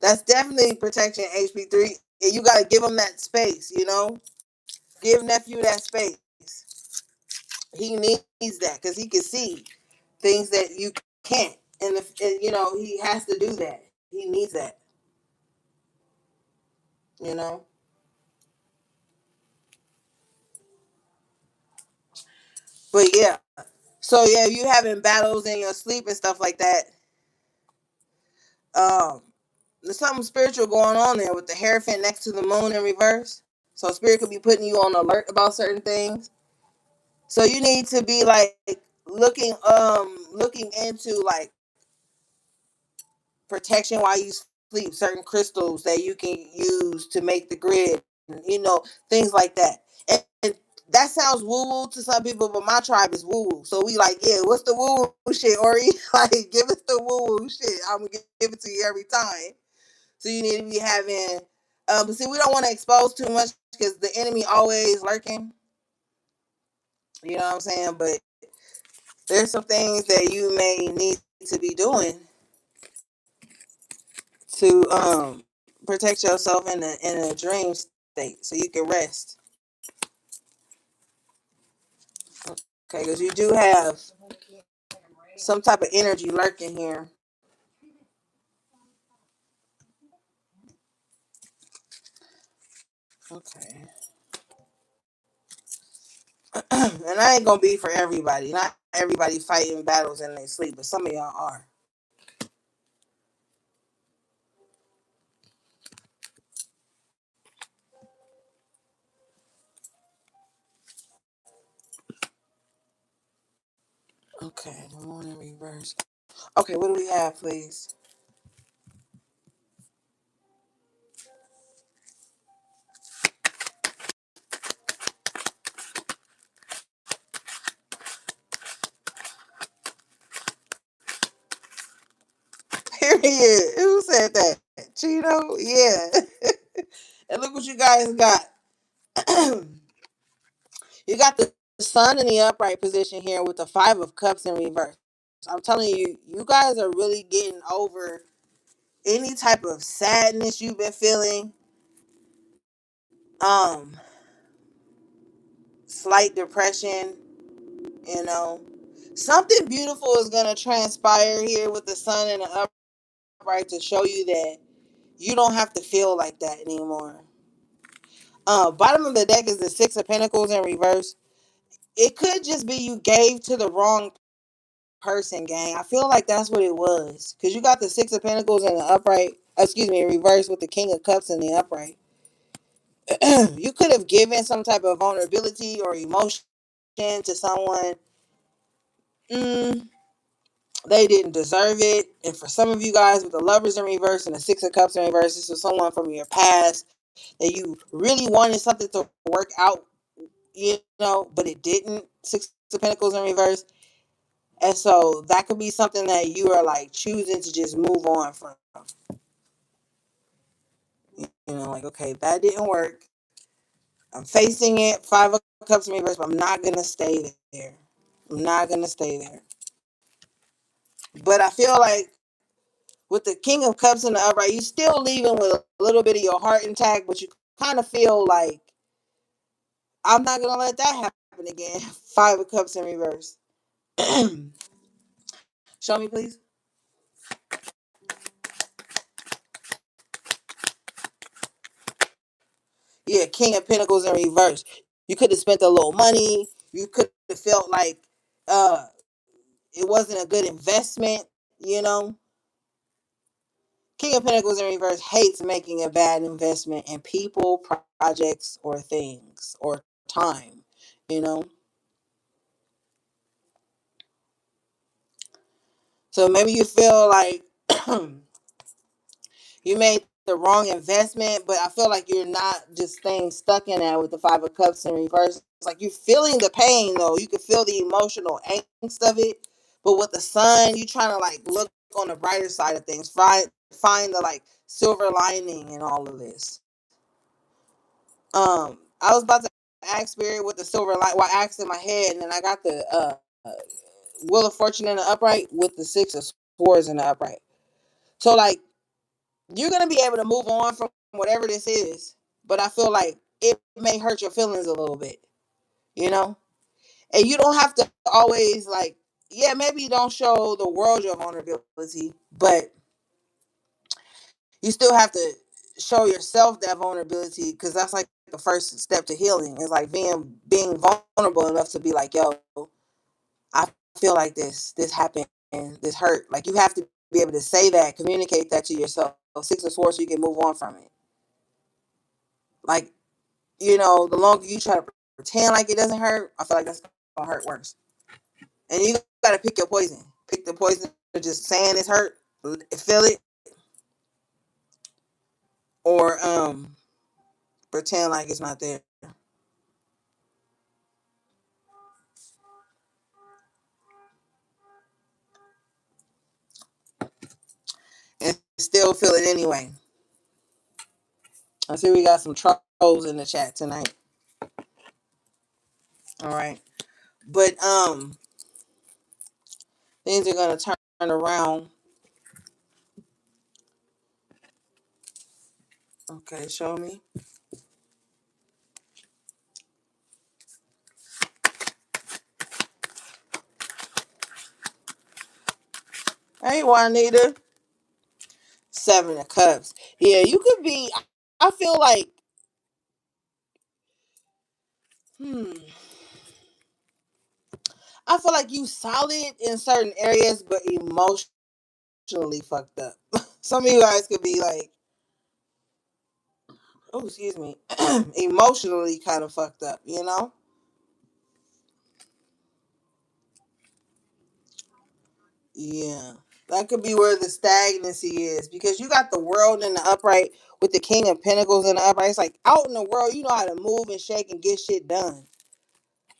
That's definitely protection HP3. And you gotta give them that space, you know? Give nephew that space. He needs that because he can see things that you can't, and he has to do that. He needs that. You know. But yeah. So yeah, you having battles in your sleep and stuff like that. Um, there's something spiritual going on there with the Hierophant next to the moon in reverse. So spirit could be putting you on alert about certain things. So you need to be like looking into like protection while you sleep, certain crystals that you can use to make the grid, things like that. And that sounds woo woo to some people, but my tribe is woo woo. So we like, yeah, what's the woo woo shit, Ori? Like, give us the woo woo shit. I'm gonna give it to you every time. So you need to be having, but see, we don't want to expose too much because the enemy always lurking. You know what I'm saying? But there's some things that you may need to be doing to protect yourself in a dream state so you can rest. Okay, because you do have some type of energy lurking here. Okay. And I ain't gonna be for everybody. Not everybody fighting battles in their sleep, but some of y'all are. Okay, the morning reverse. Okay, what do we have, please? Period. Who said that? Cheeto? Yeah. And look what you guys got. You got the sun in the upright position here with the five of cups in reverse. I'm telling you, you guys are really getting over any type of sadness you've been feeling, um, slight depression, you know. Something beautiful is gonna transpire here with the sun in the upright to show you that you don't have to feel like that anymore. Bottom of the deck is the Six of Pentacles in reverse. It could just be you gave to the wrong person, gang. I feel like that's what it was. Because you got the Six of Pentacles in the upright, excuse me, in reverse with the King of Cups in the upright. You could have given some type of vulnerability or emotion to someone. Mm, they didn't deserve it. And for some of you guys with the Lovers in reverse and the Six of Cups in reverse, this was someone from your past that you really wanted something to work out, but it didn't. Six of Pentacles in reverse. And so that could be something that you are like choosing to just move on from. Like, okay, that didn't work. I'm facing it. Five of Cups in reverse, but I'm not going to stay there. I'm not going to stay there. But I feel like with the King of Cups in the upright, you still leaving with a little bit of your heart intact, but you kind of feel like, I'm not going to let that happen again. Five of Cups in reverse. Show me, please. Yeah, King of Pentacles in reverse. You could have spent a little money. You could have felt like uh it wasn't a good investment, you know. King of Pentacles in reverse hates making a bad investment in people, projects, or things, or time, you know. So maybe you feel like you made the wrong investment, but I feel like you're not just staying stuck in that with the Five of Cups in reverse. It's like you're feeling the pain though. You can feel the emotional angst of it, but with the sun, you trying to like look on the brighter side of things. Find the like silver lining in all of this. I was about to ask Spirit with the silver light. Well, I asked in my head, and then I got the Wheel of Fortune in the upright with the Six of Swords in the upright. So like you're gonna be able to move on from whatever this is, but I feel like it may hurt your feelings a little bit, you know. And you don't have to always like, yeah, maybe you don't show the world your vulnerability, but you still have to show yourself that vulnerability, because that's like the first step to healing. It's like being vulnerable enough to be like, yo, I feel like this happened, this hurt. Like you have to be able to say that, communicate that to yourself. Six of Swords, so you can move on from it. Like, the longer you try to pretend like it doesn't hurt, I feel like that's gonna hurt worse. And you gotta pick your poison. Pick the poison of just saying it's hurt, feel it, or pretend like it's not there. And still feel it anyway. I see we got some trolls in the chat tonight. All right. But things are gonna turn around. Okay, show me. Hey, Juanita. Seven of Cups. Yeah, you could be. I feel like, hmm. I feel like you solid in certain areas, but emotionally fucked up. Some of you guys could be like, oh, excuse me, emotionally kind of fucked up, you know? Yeah. That could be where the stagnancy is, because you got the world in the upright with the King of Pentacles in the upright. It's like out in the world, you know how to move and shake and get shit done.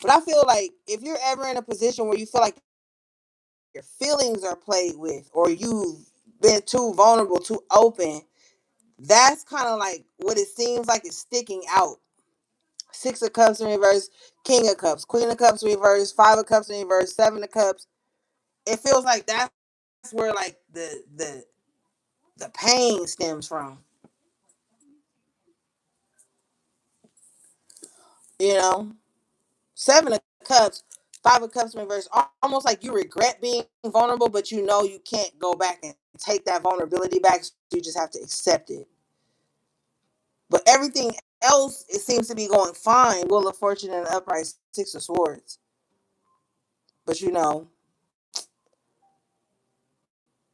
But I feel like if you're ever in a position where you feel like your feelings are played with, or you've been too vulnerable, too open, that's kind of like what it seems like is sticking out. Six of Cups in reverse, King of Cups, Queen of Cups in reverse, Five of Cups in reverse, Seven of Cups. It feels like that's where like the pain stems from. You know, Seven of Cups, Five of Cups in reverse, almost like you regret being vulnerable, but you know you can't go back and take that vulnerability back. So you just have to accept it. But everything else, it seems to be going fine. Wheel of Fortune and upright, Six of Swords. But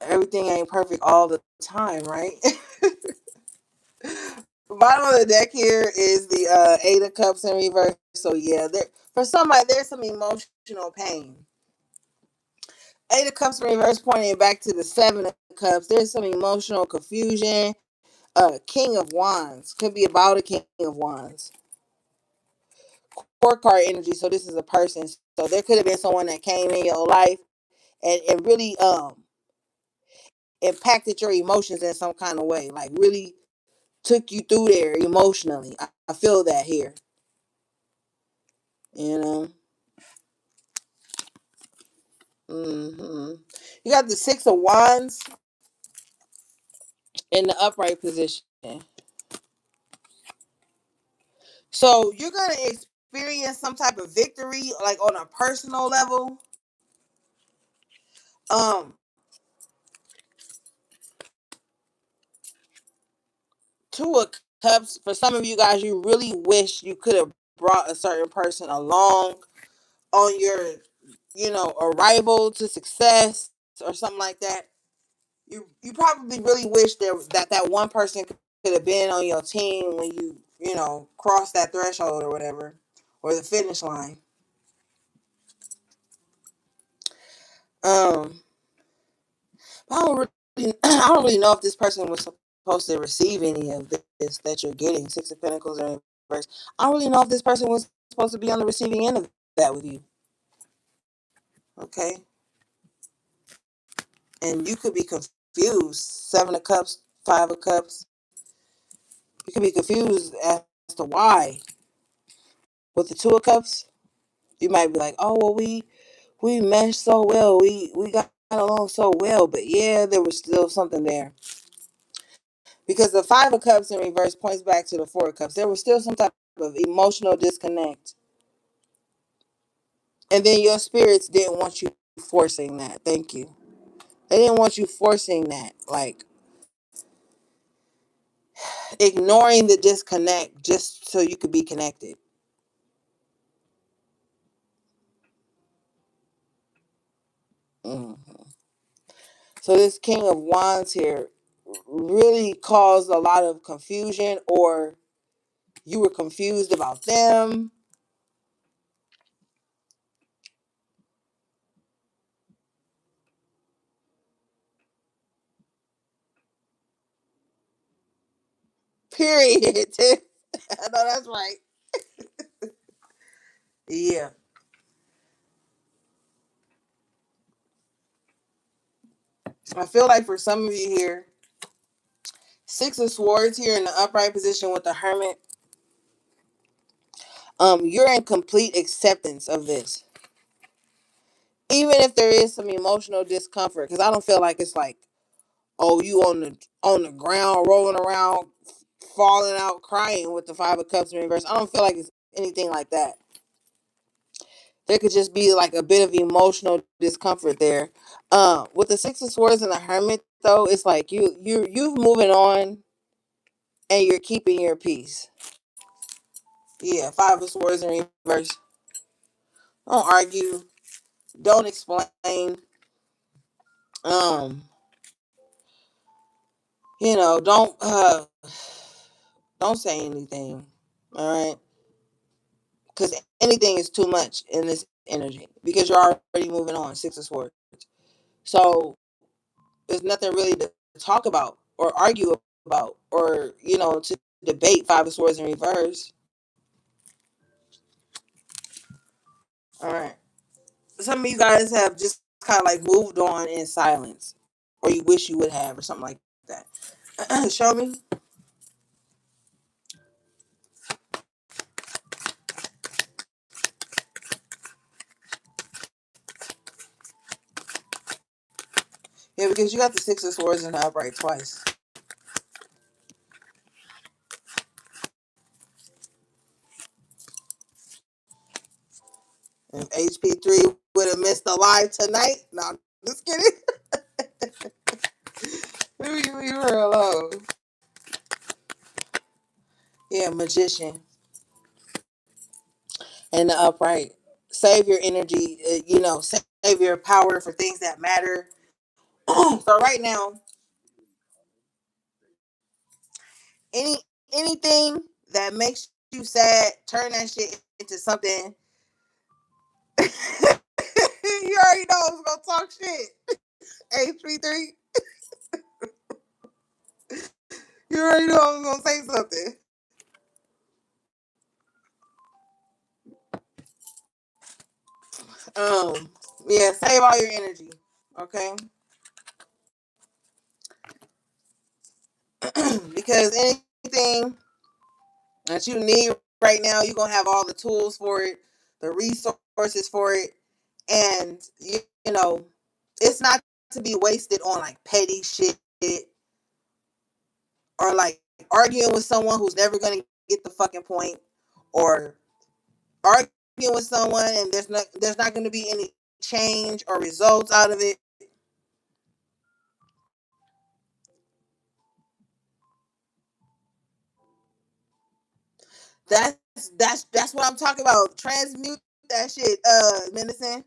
everything ain't perfect all the time, right? Bottom of the deck here is the Eight of Cups in reverse. So yeah, there for somebody there's some emotional pain. Eight of Cups in reverse, pointing back to the Seven of Cups. There's some emotional confusion. King of Wands could be about a King of Wands. Court card energy. So this is a person. So there could have been someone that came in your life and really impacted your emotions in some kind of way. Like really took you through there emotionally. I feel that here. You know. hmm You got the Six of Wands in the upright position. So you're gonna experience some type of victory, like on a personal level. Um, Two of Cups. For some of you guys, you really wish you could have brought a certain person along on your, arrival to success or something like that. You probably really wish that one person could have been on your team when cross that threshold or whatever, or the finish line. Um, I don't really, I don't really know if this person was supposed to receive any of this that you're getting. Six of Pentacles in reverse. I don't really know if this person was supposed to be on the receiving end of that with you. Okay, and you could be confused. Seven of Cups, Five of Cups. You could be confused as to why. With the Two of Cups, you might be like, "Oh well, we meshed so well. We got along so well." But yeah, there was still something there. Because the Five of Cups in reverse points back to the Four of Cups. There was still some type of emotional disconnect. And then your spirits didn't want you forcing that. Thank you. They didn't want you forcing that. Like ignoring the disconnect just so you could be connected. Mhm. So this King of Wands here really caused a lot of confusion, or you were confused about them. Period. I know that's right. Yeah. I feel like for some of you here, Six of Swords here in the upright position with the Hermit, you're in complete acceptance of this. Even if there is some emotional discomfort, because I don't feel like it's like, oh, you on the ground rolling around, falling out crying with the Five of Cups in reverse. I don't feel like it's anything like that. There could just be like a bit of emotional discomfort there. With the Six of Swords and the Hermit, though, it's like you've moving on and you're keeping your peace. Yeah, Five of Swords in reverse. Don't argue. Don't explain. Um, don't say anything. All right, because anything is too much in this energy because you're already moving on. Six of Swords. So there's nothing really to talk about or argue about or to debate. Five of Swords in reverse. All right. Some of you guys have just kind of like moved on in silence, or you wish you would have, or something like that. Show me. Yeah, because you got the Six of Swords in the upright twice. If HP3 would have missed the live tonight, no, I'm just kidding. Leave her alone. Yeah, Magician and the upright. Save your energy, save your power for things that matter. So right now, any anything that makes you sad, turn that shit into something. You already know I was gonna talk shit. HP3, you already know I was gonna say something. Um, yeah, save all your energy, okay? Because anything that you need right now, you're gonna have all the tools for it, the resources for it, and you know, it's not to be wasted on like petty shit or like arguing with someone who's never gonna get the fucking point, or arguing with someone and there's not gonna be any change or results out of it. That's what I'm talking about. Transmute that shit, medicine.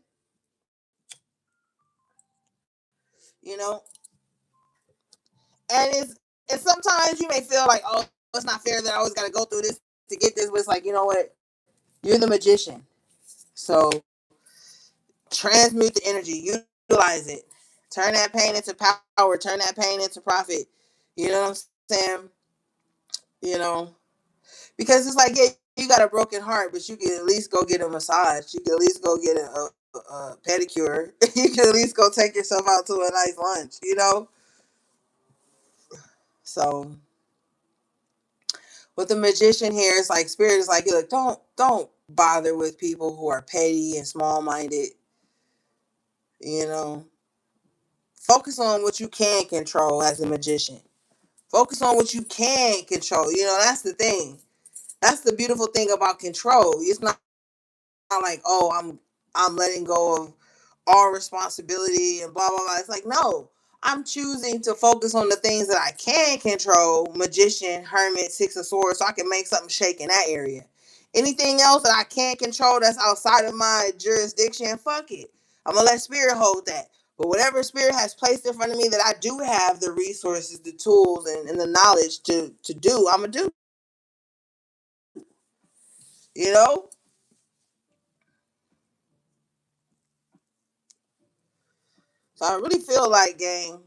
You know, and sometimes you may feel like, oh, it's not fair that I always got to go through this to get this, but it's like, you know what? You're the magician, so transmute the energy, utilize it, turn that pain into power, turn that pain into profit. You know what I'm saying? You know, because it's like, yeah, you got a broken heart, but you can at least go get a massage. You can at least go get a pedicure. You can at least go take yourself out to a nice lunch. So with the magician here, it's like spirit is like, look, don't bother with people who are petty and small minded. You know, focus on what you can control as a magician. Focus on what you can control. That's the thing. That's the beautiful thing about control. It's not like, oh, I'm letting go of all responsibility and blah blah blah. It's like, no, I'm choosing to focus on the things that I can control. Magician, hermit, six of swords, so I can make something shake in that area. Anything else that I can't control that's outside of my jurisdiction, fuck it. I'm gonna let spirit hold that. But whatever spirit has placed in front of me that I do have the resources, the tools, and the knowledge to do, I'm gonna do. You know? So I really feel like, gang,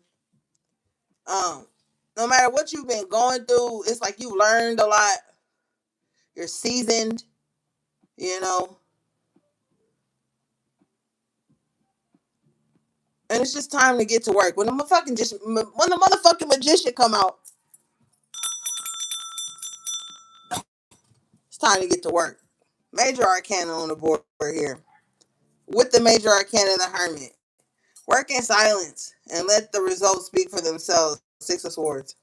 um, no matter what you've been going through, it's like you've learned a lot. You're seasoned, you know, and it's just time to get to work. When the motherfucking magician come out, it's time to get to work. Major arcana on the board here with the major arcana of the hermit. Work in silence and let the results speak for themselves. Six of swords.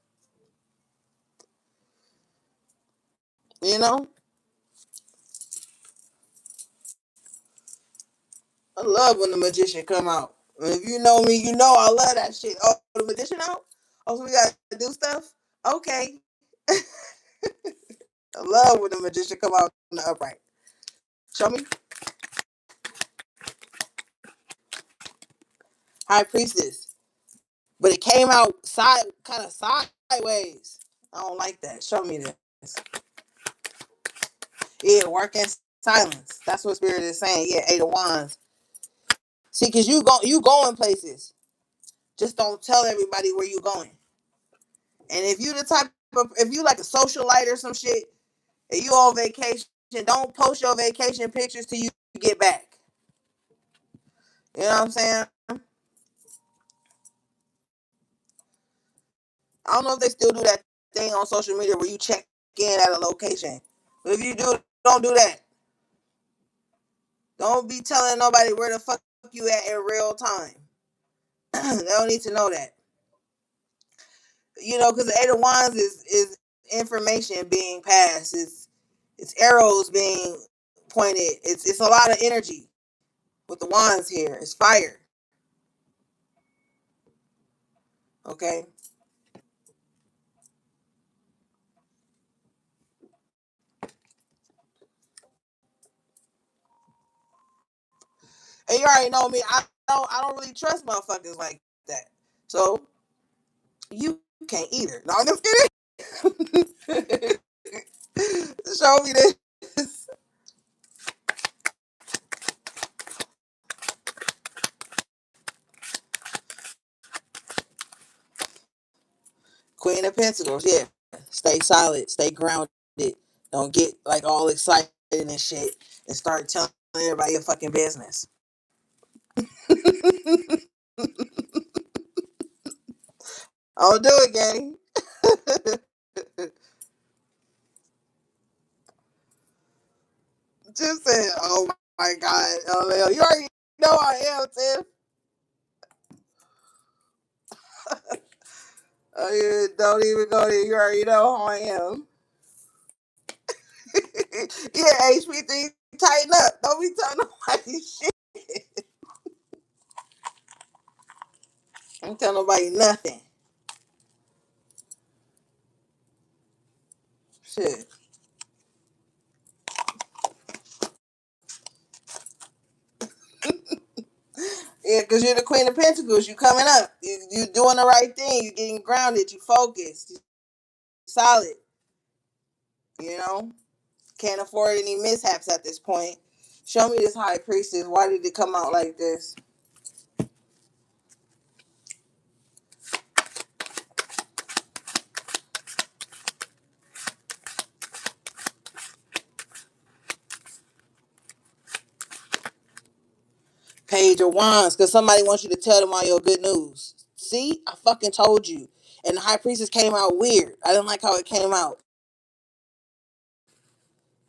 You know, I love when the magician come out. If you know me, you know I love that shit. Oh, the magician out? Oh, so we gotta do stuff? Okay. I love when the magician come out in the upright. Show me. High priestess. But it came out kind of sideways. I don't like that. Show me this. Yeah, work in silence. That's what spirit is saying. Yeah, eight of wands. See, cause you going places. Just don't tell everybody where you going. And if you like a socialite or some shit, and you on vacation, don't post your vacation pictures till you get back. You know what I'm saying? I don't know if they still do that thing on social media where you check in at a location. But if you do, don't do that. Don't be telling nobody where the fuck you at in real time. They don't need to know that. You know, because the Eight of Wands is information being passed. It's arrows being pointed. It's a lot of energy with the wands here. It's fire. Okay. And you already know me. I don't really trust motherfuckers like that. So you can't either. No, I'm just kidding. Show me this. Queen of Pentacles, yeah. Stay solid, stay grounded. Don't get like all excited and shit and start telling everybody your fucking business. I'll do it, gang. Just saying, oh my god, oh, you already know I am, Tiff. Oh, you don't even go there. You already know how I am. Yeah, HP3, tighten up. Don't be telling nobody shit. Don't tell nobody nothing. Shit. Yeah, because you're the Queen of Pentacles. You coming up. You doing the right thing. You getting grounded. You focused. You solid. You know? Can't afford any mishaps at this point. Show me this high priestess. Why did it come out like this? Page of Wands, because somebody wants you to tell them all your good news. See? I fucking told you. And the high priestess came out weird. I didn't like how it came out.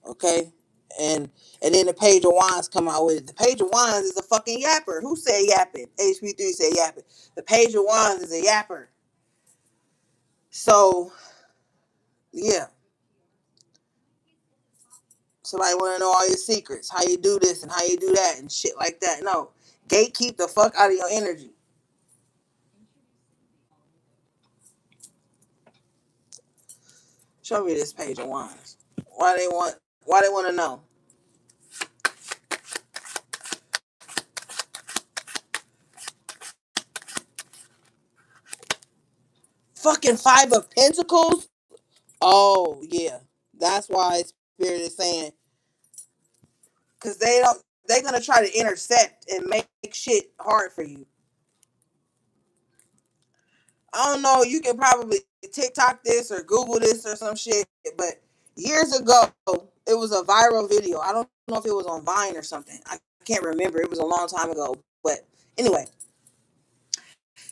Okay? And and then the Page of Wands come out with it. The Page of Wands is a fucking yapper. Who said yapping? HP3 said yapping. The Page of Wands is a yapper. So, yeah. Somebody want to know all your secrets, how you do this and how you do that and shit like that. No, gatekeep the fuck out of your energy. Show me this page of wands. Why they want? Why they want to know? Fucking five of pentacles. Oh yeah, that's why spirit is saying, because they don't. They're gonna try to intercept and make shit hard for you. I don't know. You can probably TikTok this or Google this or some shit. But years ago, it was a viral video. I don't know if it was on Vine or something. I can't remember. It was a long time ago. But anyway,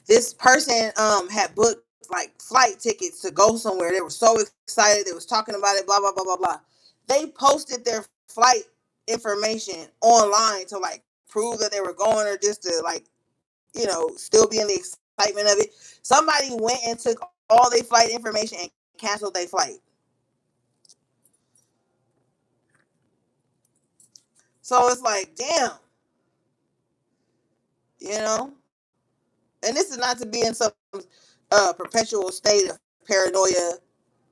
this person had booked like flight tickets to go somewhere. They were so excited. They was talking about it. Blah blah blah blah blah. They posted their flight information online to like prove that they were going, or just to like, still be in the excitement of it. Somebody went and took all their flight information and canceled their flight. So it's like, damn, you know. And this is not to be in some perpetual state of paranoia,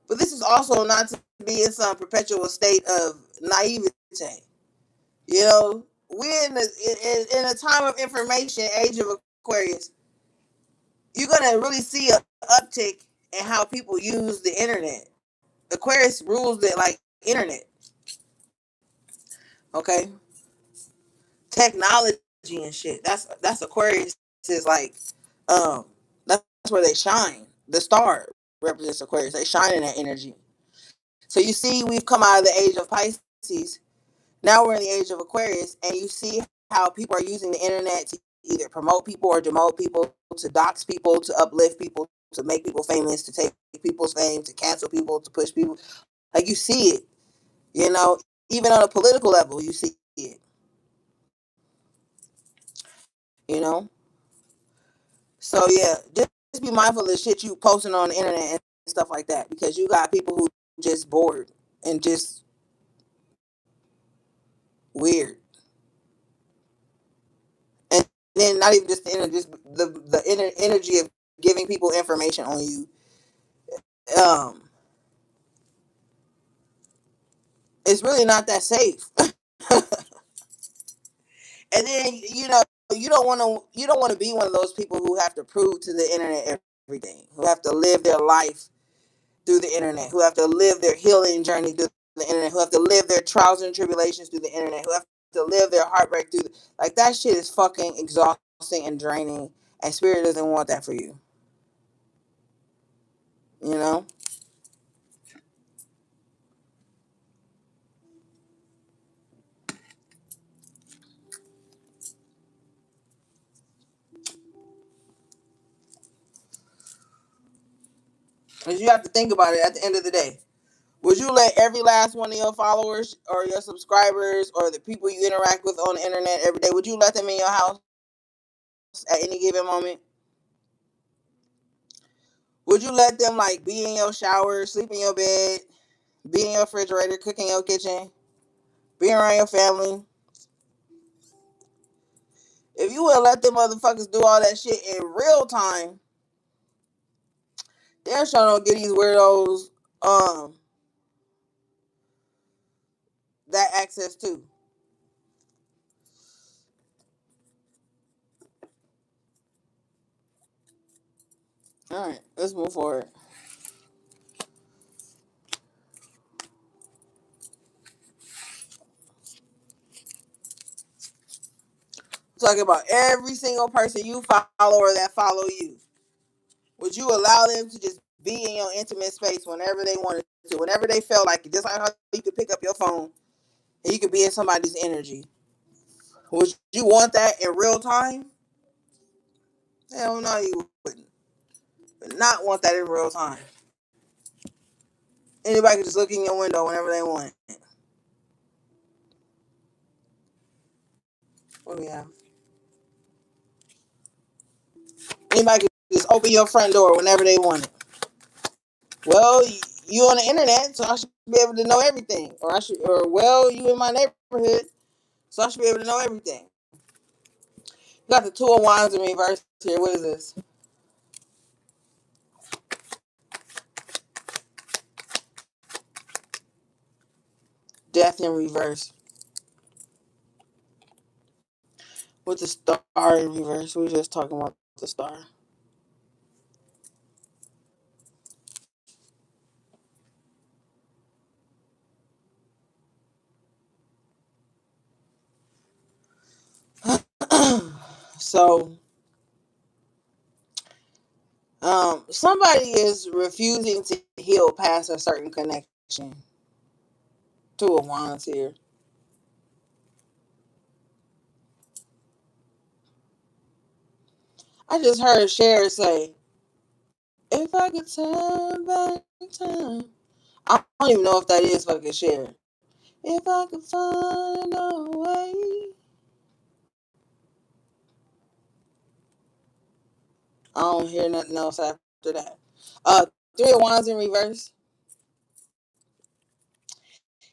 but this is also not to be in some perpetual state of naivete. You know, we're in a time of information, age of Aquarius. You're gonna really see an uptick in how people use the internet. Aquarius rules the like internet. Okay, technology and shit. That's Aquarius is like, that's where they shine. The star represents Aquarius. They shine in that energy. So you see, we've come out of the age of Pisces. Now we're in the age of Aquarius, and you see how people are using the internet to either promote people or demote people, to dox people, to uplift people, to make people famous, to take people's fame, to cancel people, to push people. Like you see it, you know, even on a political level, you see it, you know. So yeah, just be mindful of the shit you posting on the internet and stuff like that, because you got people who just bored and just weird, and then not even just the internet, just the energy of giving people information on you. Um, it's really not that safe. And then you don't want to be one of those people who have to prove to the internet everything, who have to live their life through the internet, who have to live their healing journey through the internet, who have to live their trials and tribulations through the internet, who have to live their heartbreak through like that shit is fucking exhausting and draining, and spirit doesn't want that for you. You know? Because you have to think about it at the end of the day. Would you let every last one of your followers or your subscribers or the people you interact with on the internet every day, would you let them in your house at any given moment? Would you let them like be in your shower, sleep in your bed, be in your refrigerator, cook in your kitchen, be around your family? If you would let them motherfuckers do all that shit in real time, they're trying to get these weirdos um that access too. All right, let's move forward. Talking about every single person you follow or that follow you. Would you allow them to just be in your intimate space whenever they wanted to, whenever they felt like it? Just like how you could pick up your phone and you could be in somebody's energy. Would you want that in real time? Hell no, you wouldn't. Would not want that in real time. Anybody can just look in your window whenever they want. Oh yeah. Anybody can just open your front door whenever they want it. Well, you on the internet, so I should be able to know everything. Or I should, or well, you in my neighborhood, so I should be able to know everything. You got the two of wands in reverse here. What is this? Death in reverse. With the star in reverse. We were just talking about the star. So, somebody is refusing to heal past a certain connection. Two of wands here. I just heard Cher say, "If I could turn back time." I don't even know if that is fucking Cher. If I could find a way. I don't hear nothing else after that. Three of wands in reverse.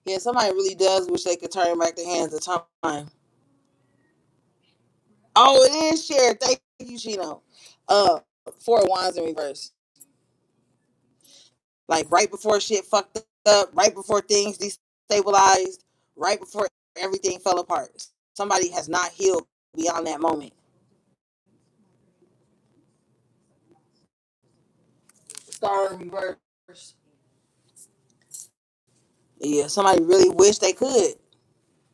Yeah, somebody really does wish they could turn back the hands of time. Oh, it is Cher. Thank you, Chino. Uh, Four of wands in reverse. Like right before shit fucked up, right before things destabilized, right before everything fell apart. Somebody has not healed beyond that moment. Star in reverse. Yeah, somebody really wish they could.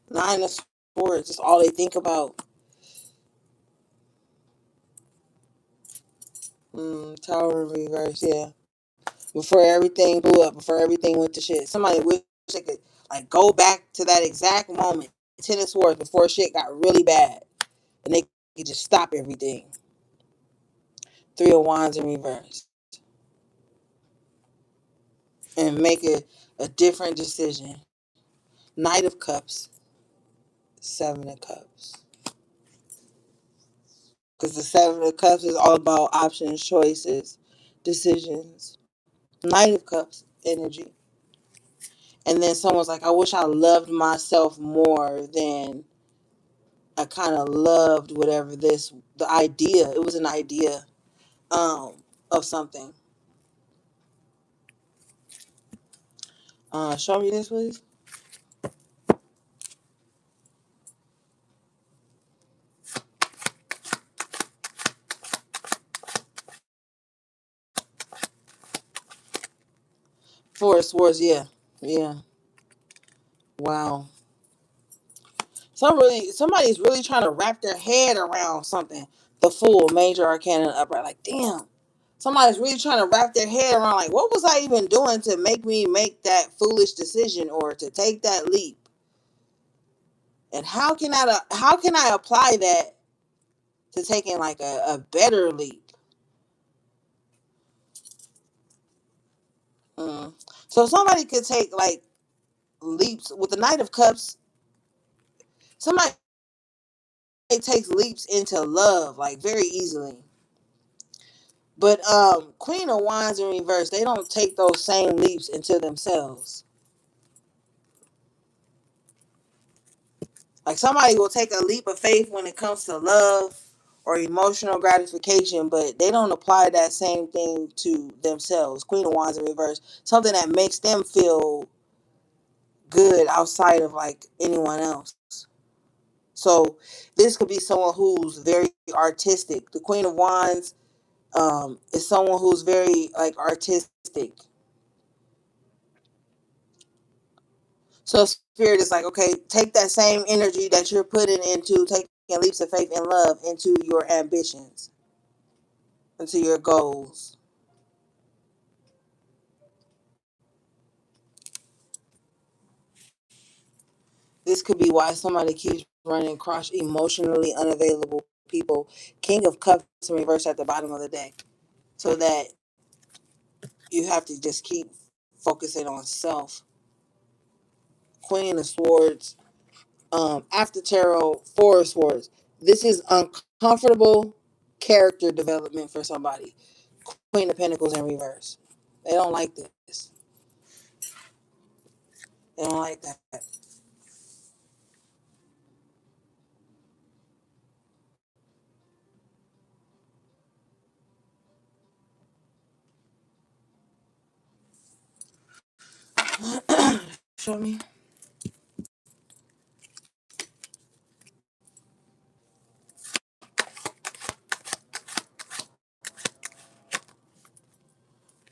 Nine of swords, just all they think about. Tower in reverse, yeah. Before everything blew up, before everything went to shit. Somebody wish they could like go back to that exact moment, Ten of Swords, before shit got really bad, and they could just stop everything. Three of Wands in reverse, and make a different decision. Knight of Cups, Seven of Cups. Because the Seven of Cups is all about options, choices, decisions. Knight of Cups energy. And then someone's like, I wish I loved myself more than I kind of loved whatever the idea. It was an idea um, of something. Show me this, please. Four of Swords, yeah. Yeah. Wow. Somebody's really trying to wrap their head around something. The Fool, Major Arcana upright. Like, damn. Somebody's really trying to wrap their head around like, what was I even doing to make me make that foolish decision or to take that leap? And how can I apply that to taking like a better leap? Mm. So somebody could take like leaps with the Knight of Cups. Somebody takes leaps into love like very easily. But Queen of Wands in reverse, they don't take those same leaps into themselves. Like somebody will take a leap of faith when it comes to love or emotional gratification, but they don't apply that same thing to themselves. Queen of Wands in reverse, something that makes them feel good outside of like anyone else. So this could be someone who's very artistic. The Queen of Wands is someone who's very like artistic. So spirit is like, okay, take that same energy that you're putting into taking leaps of faith and love into your ambitions, into your goals. This could be why somebody keeps running across emotionally unavailable people. King of Cups in reverse at the bottom of the deck. So that you have to just keep focusing on self. Queen of Swords, after tarot, Four of Swords. This is uncomfortable character development for somebody. Queen of Pentacles in reverse. They don't like this. They don't like that. Show me.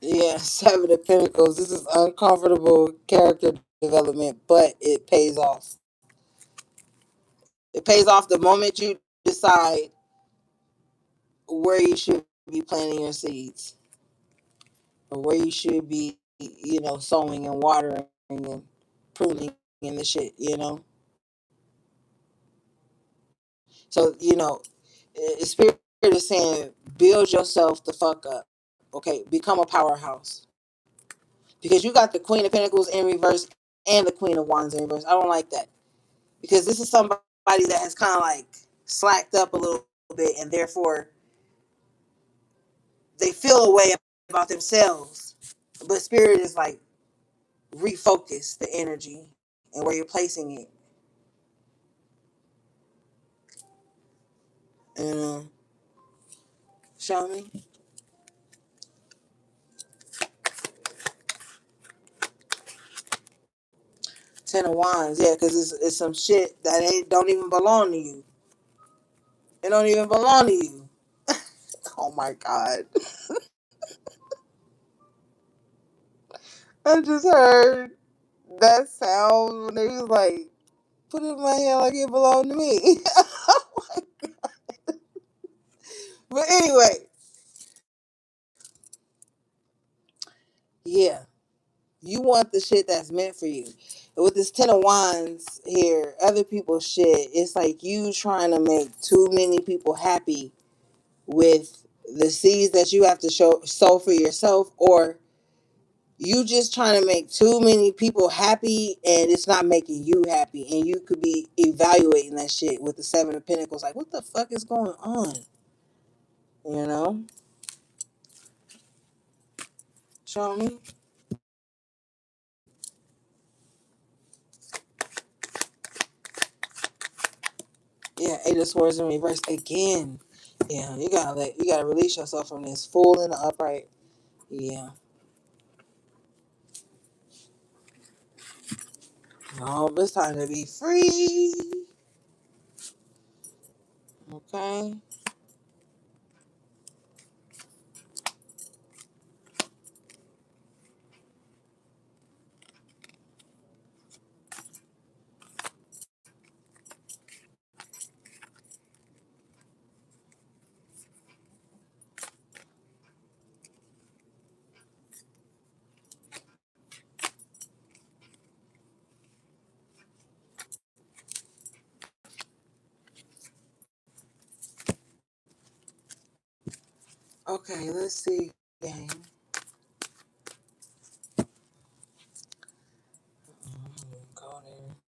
Yeah, Seven of Pentacles. This is uncomfortable character development, but it pays off. It pays off the moment you decide where you should be planting your seeds, or where you should be, sowing and watering and pruning and the shit, So, Spirit is saying, build yourself the fuck up. Okay, become a powerhouse. Because you got the Queen of Pentacles in reverse and the Queen of Wands in reverse. I don't like that. Because this is somebody that has kind of like slacked up a little bit, and therefore they feel a way about themselves. But Spirit is like, refocus the energy and where you're placing it. And show me. Ten of Wands, yeah, because it's some shit that don't even belong to you. It don't even belong to you. Oh my God. I just heard that sound when they was like, put it in my hand like it belonged to me. But anyway, yeah, you want the shit that's meant for you. And with this Ten of Wands here, other people's shit, it's like you trying to make too many people happy with the seeds that you have to sow for yourself, or you just trying to make too many people happy and it's not making you happy, and you could be evaluating that shit with the Seven of Pentacles like, what the fuck is going on, you know? Show me. Yeah, Eight of Swords in reverse again. Yeah, you gotta release yourself from this Fool in the upright. Yeah. Oh, but it's time to be free. Okay. Okay, let's see. Gang. Go there.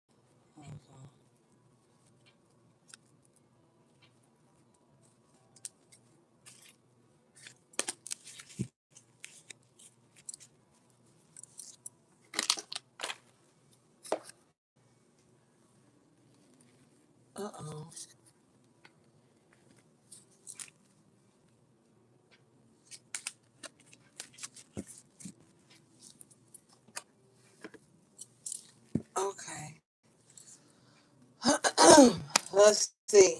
Uh-oh. Okay. Let's see.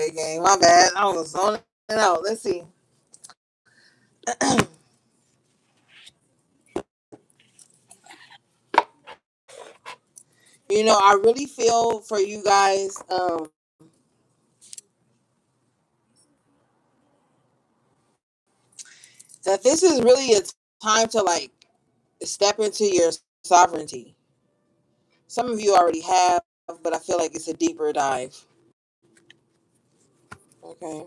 Okay, gang. My bad. I was zoning out. Let's see. I really feel for you guys. That this is really a time to like step into your sovereignty. Some of you already have, but I feel like it's a deeper dive. Okay.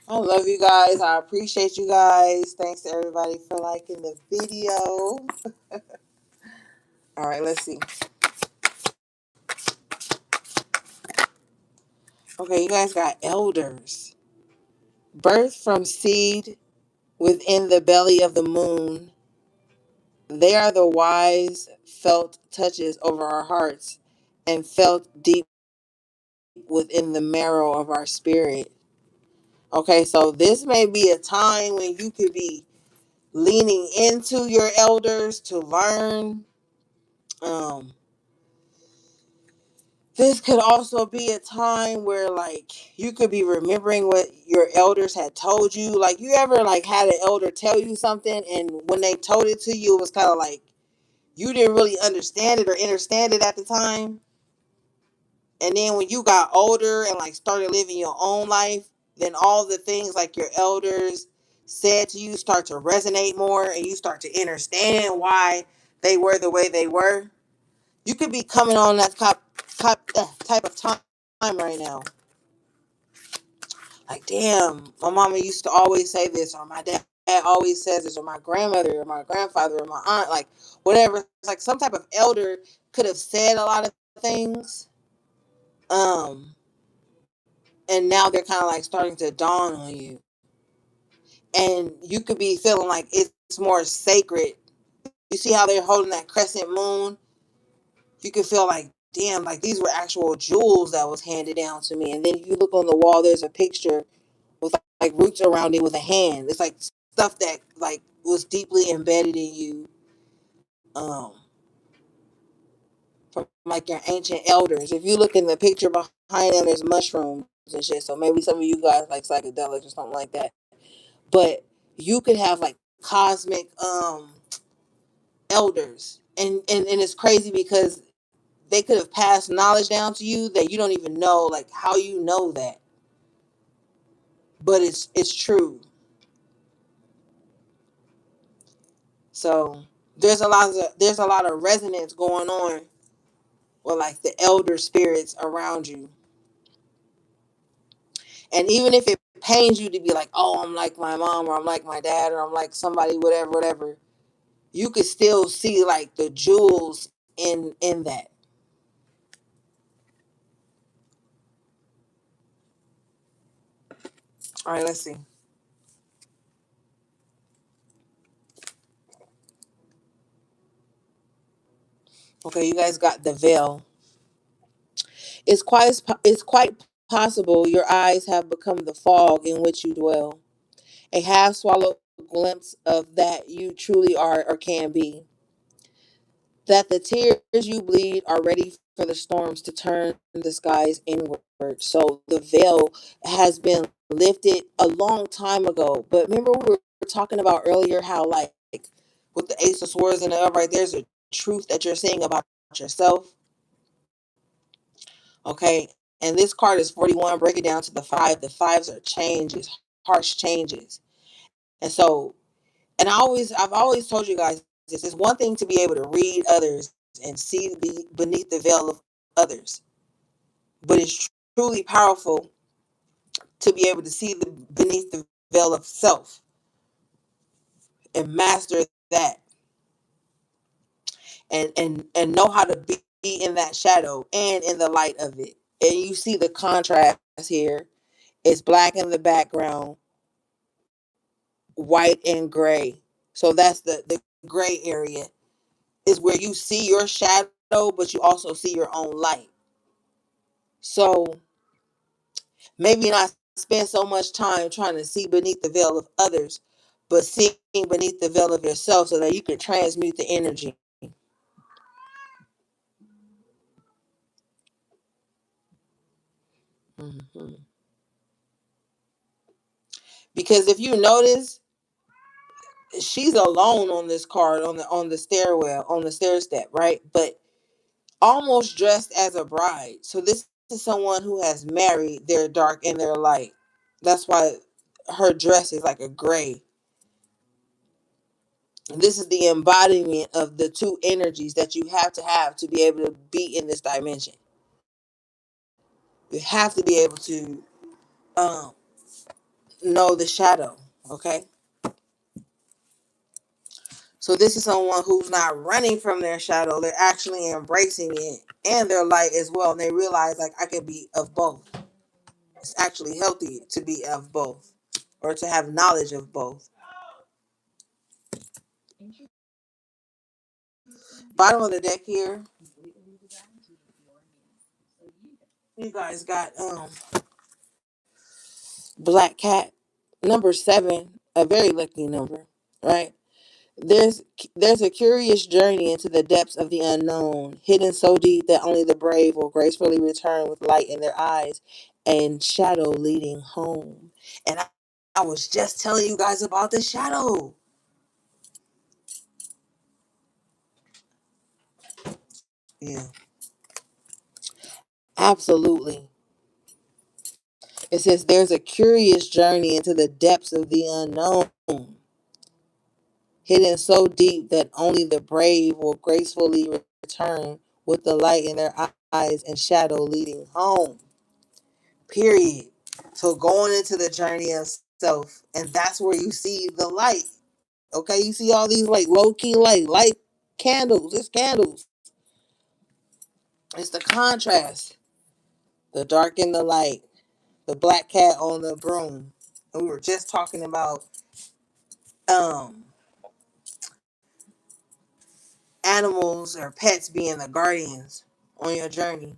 I love you guys. I appreciate you guys. Thanks to everybody for liking the video. All right, let's see. Okay, you guys got elders. Birth from seed within the belly of the moon. They are the wise felt touches over our hearts and felt deep within the marrow of our spirit. Okay, so this may be a time when you could be leaning into your elders to learn. Um, this could also be a time where like you could be remembering what your elders had told you. Like you ever like had an elder tell you something and when they told it to you it was kind of like you didn't really understand it or understand it at the time. And then when you got older and like started living your own life, then all the things like your elders said to you start to resonate more and you start to understand why they were the way they were. You could be coming on that type of time right now. Like, damn, my mama used to always say this, or my dad always says this, or my grandmother, or my grandfather, or my aunt, like whatever. It's like some type of elder could have said a lot of things. Um, and now they're kind of like starting to dawn on you. And you could be feeling like it's more sacred. You see how they're holding that crescent moon? You could feel like, damn, like these were actual jewels that was handed down to me. And then you look on the wall, there's a picture with like roots around it with a hand. It's like stuff that like was deeply embedded in you. Um, from like your ancient elders. If you look in the picture behind them, there's mushrooms and shit. So maybe some of you guys like psychedelics or something like that. But you could have like cosmic elders. And it's crazy because they could have passed knowledge down to you that you don't even know like how you know that. But it's true. So there's a lot of resonance going on with like the elder spirits around you. And even if it pains you to be like, oh, I'm like my mom or I'm like my dad or I'm like somebody, whatever, whatever, you could still see like the jewels in that. All right, let's see. Okay, you guys got the veil. It's quite possible your eyes have become the fog in which you dwell, a half swallowed glimpse of that you truly are or can be. That the tears you bleed are ready for the storms to turn the skies inward. So the veil has been lifted a long time ago. But remember we were talking about earlier how like with the Ace of Swords and the upright, there's a truth that you're seeing about yourself. Okay. And this card is 41. Break it down to the five. The fives are changes, harsh changes. And so, and I've always told you guys this is one thing to be able to read others and see beneath the veil of others, but it's truly powerful to be able to see the beneath the veil of self and master that and know how to be in that shadow and in the light of it. And you see the contrast here. It's black in the background, white and gray. So that's the gray area is where you see your shadow, but you also see your own light. So maybe not spend so much time trying to see beneath the veil of others, but seeing beneath the veil of yourself so that you can transmute the energy. Mhm. Because if you notice, she's alone on this card on the stairwell on the stair step, right? But almost dressed as a bride. So this is someone who has married their dark and their light. That's why her dress is like a gray. This is the embodiment of the two energies that you have to be able to be in this dimension. You have to be able to um, know the shadow. Okay. So this is someone who's not running from their shadow. They're actually embracing it and their light as well. And they realize like I can be of both. It's actually healthy to be of both or to have knowledge of both. Bottom of the deck here, you guys got Black Cat, number 7, a very lucky number, right? There's there's a curious journey into the depths of the unknown, hidden so deep that only the brave will gracefully return with light in their eyes and shadow leading home. And I was just telling you guys about the shadow. Yeah, absolutely. It says there's a curious journey into the depths of the unknown, hidden so deep that only the brave will gracefully return with the light in their eyes and shadow leading home. Period. So going into the journey of self, and that's where you see the light. Okay, you see all these like low key light candles. It's candles. It's the contrast, the dark and the light, the black cat on the broom. And we were just talking about um animals or pets being the guardians on your journey.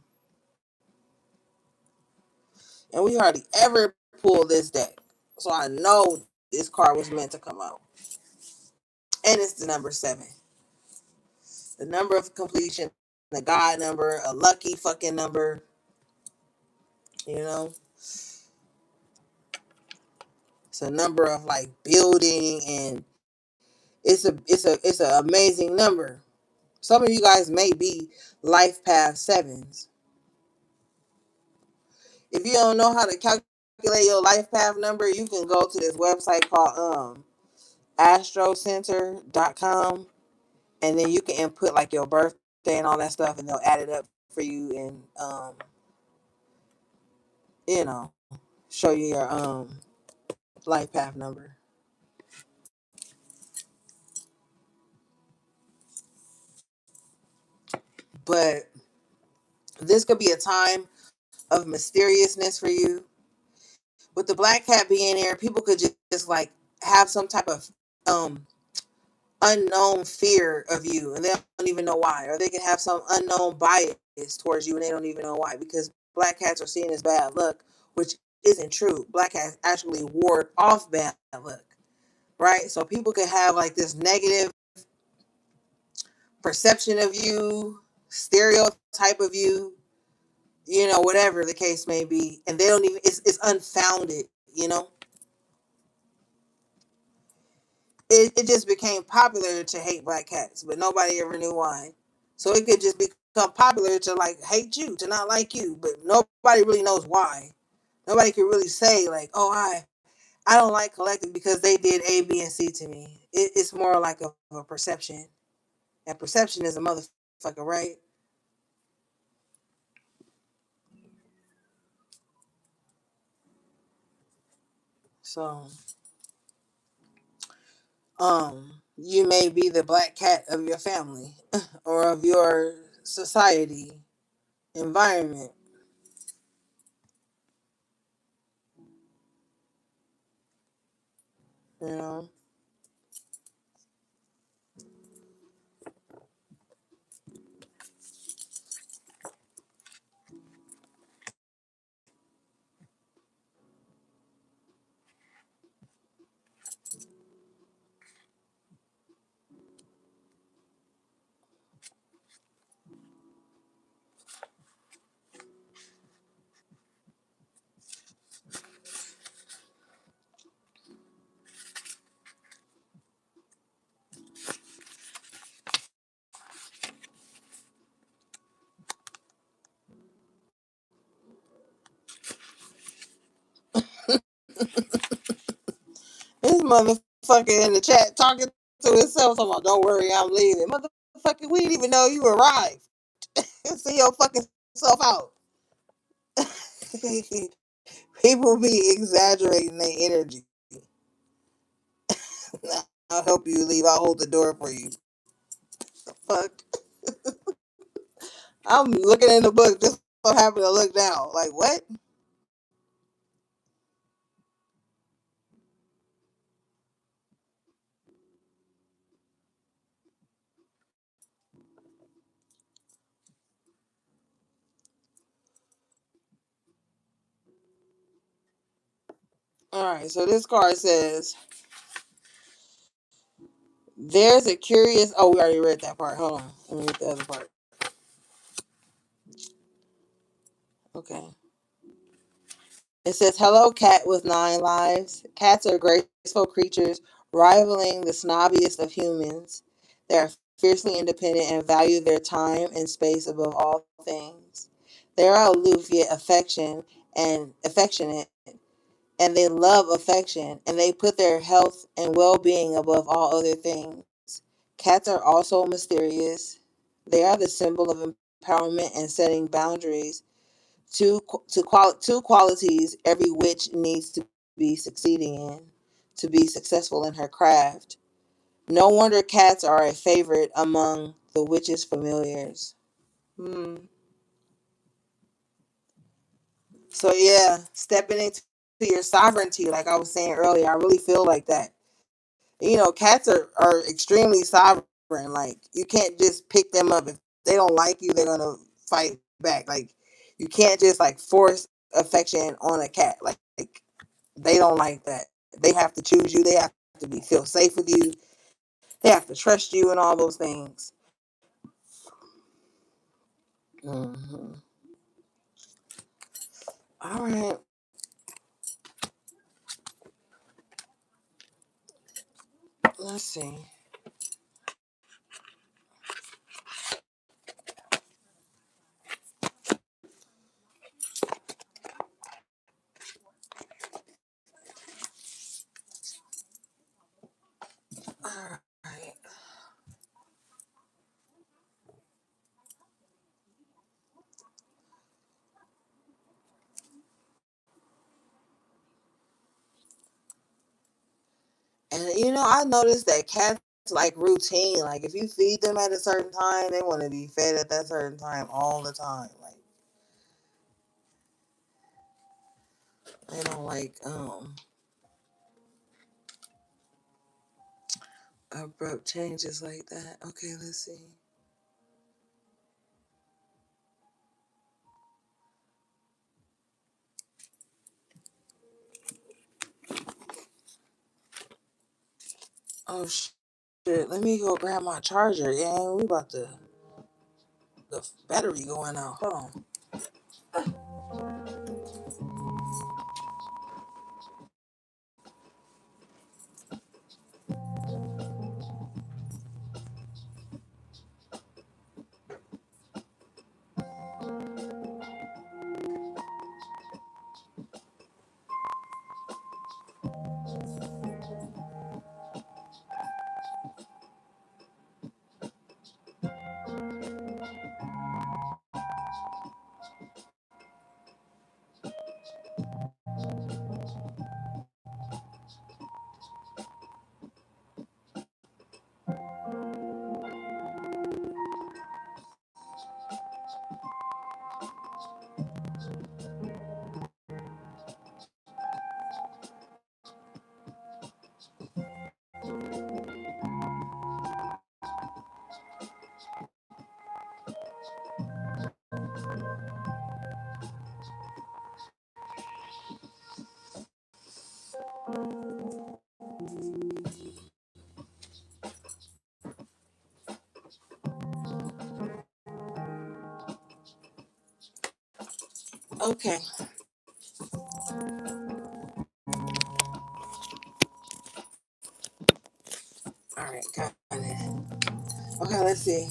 And we hardly ever pull this deck. So I know this card was meant to come out. And it's the number 7. The number of completion, the God number, a lucky fucking number, you know. It's a number of like building and it's an amazing number. Some of you guys may be life path 7s. If you don't know how to calculate your life path number, you can go to this website called astrocenter.com, and then you can input like your birthday and all that stuff, and they'll add it up for you and you know show you your life path number. But this could be a time of mysteriousness for you. With the black cat being there, people could just like have some type of um unknown fear of you and they don't even know why, or they can have some unknown bias towards you and they don't even know why, because black cats are seen as bad luck, which isn't true. Black cats actually ward off bad luck, right? So people can have like this negative perception of you, stereotype of you, whatever the case may be, and they don't even, it's unfounded, you know. It just became popular to hate black cats, but nobody ever knew why. So it could just become popular to like hate you, to not like you, but nobody really knows why. Nobody can really say like, oh, I don't like collective because they did A, B, and C to me. It's more like a perception, and perception is a motherfucker, right? So, you may be the black cat of your family or of your society environment, you know. motherfucker in the chat talking to himself, talking about, don't worry, I'm leaving. Motherfucker, we didn't even know you arrived. See your fucking self out. People be exaggerating their energy. I'll help you leave. I'll hold the door for you. Fuck. I'm looking in the book, just so happen to look down. Like, what? Alright, so this card says, there's a curious. Oh, we already read that part. Hold on. Let me read the other part. Okay. It says, hello, cat with 9 lives. Cats are graceful creatures, rivaling the snobbiest of humans. They are fiercely independent and value their time and space above all things. They are aloof yet affectionate, and they love affection, and they put their health and well-being above all other things. Cats are also mysterious. They are the symbol of empowerment and setting boundaries. Two qualities every witch needs to be succeeding in to be successful in her craft. No wonder cats are a favorite among the witch's familiars. Hmm. So yeah, stepping into your sovereignty, like I was saying earlier, I really feel like that. Cats are extremely sovereign. Like, you can't just pick them up. If they don't like you, they're gonna fight back. Like, you can't just like force affection on a cat. Like they don't like that. They have to choose you. They have to feel safe with you. They have to trust you and all those things. Hmm. All right. Let's see. All right. And I noticed that cats like routine. Like, if you feed them at a certain time, they want to be fed at that certain time all the time. Like, they don't like abrupt changes like that. Okay, let's see. Oh shit! Let me go grab my charger. Yeah, we about to the battery going out. Hold on. Okay. All right. Got it. Okay. Let's see.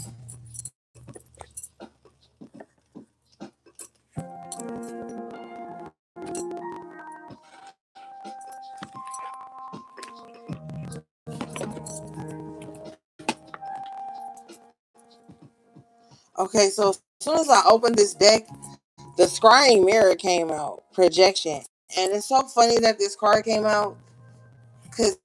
Okay, so as soon as I opened this deck, the scrying mirror came out, projection. And it's so funny that this card came out because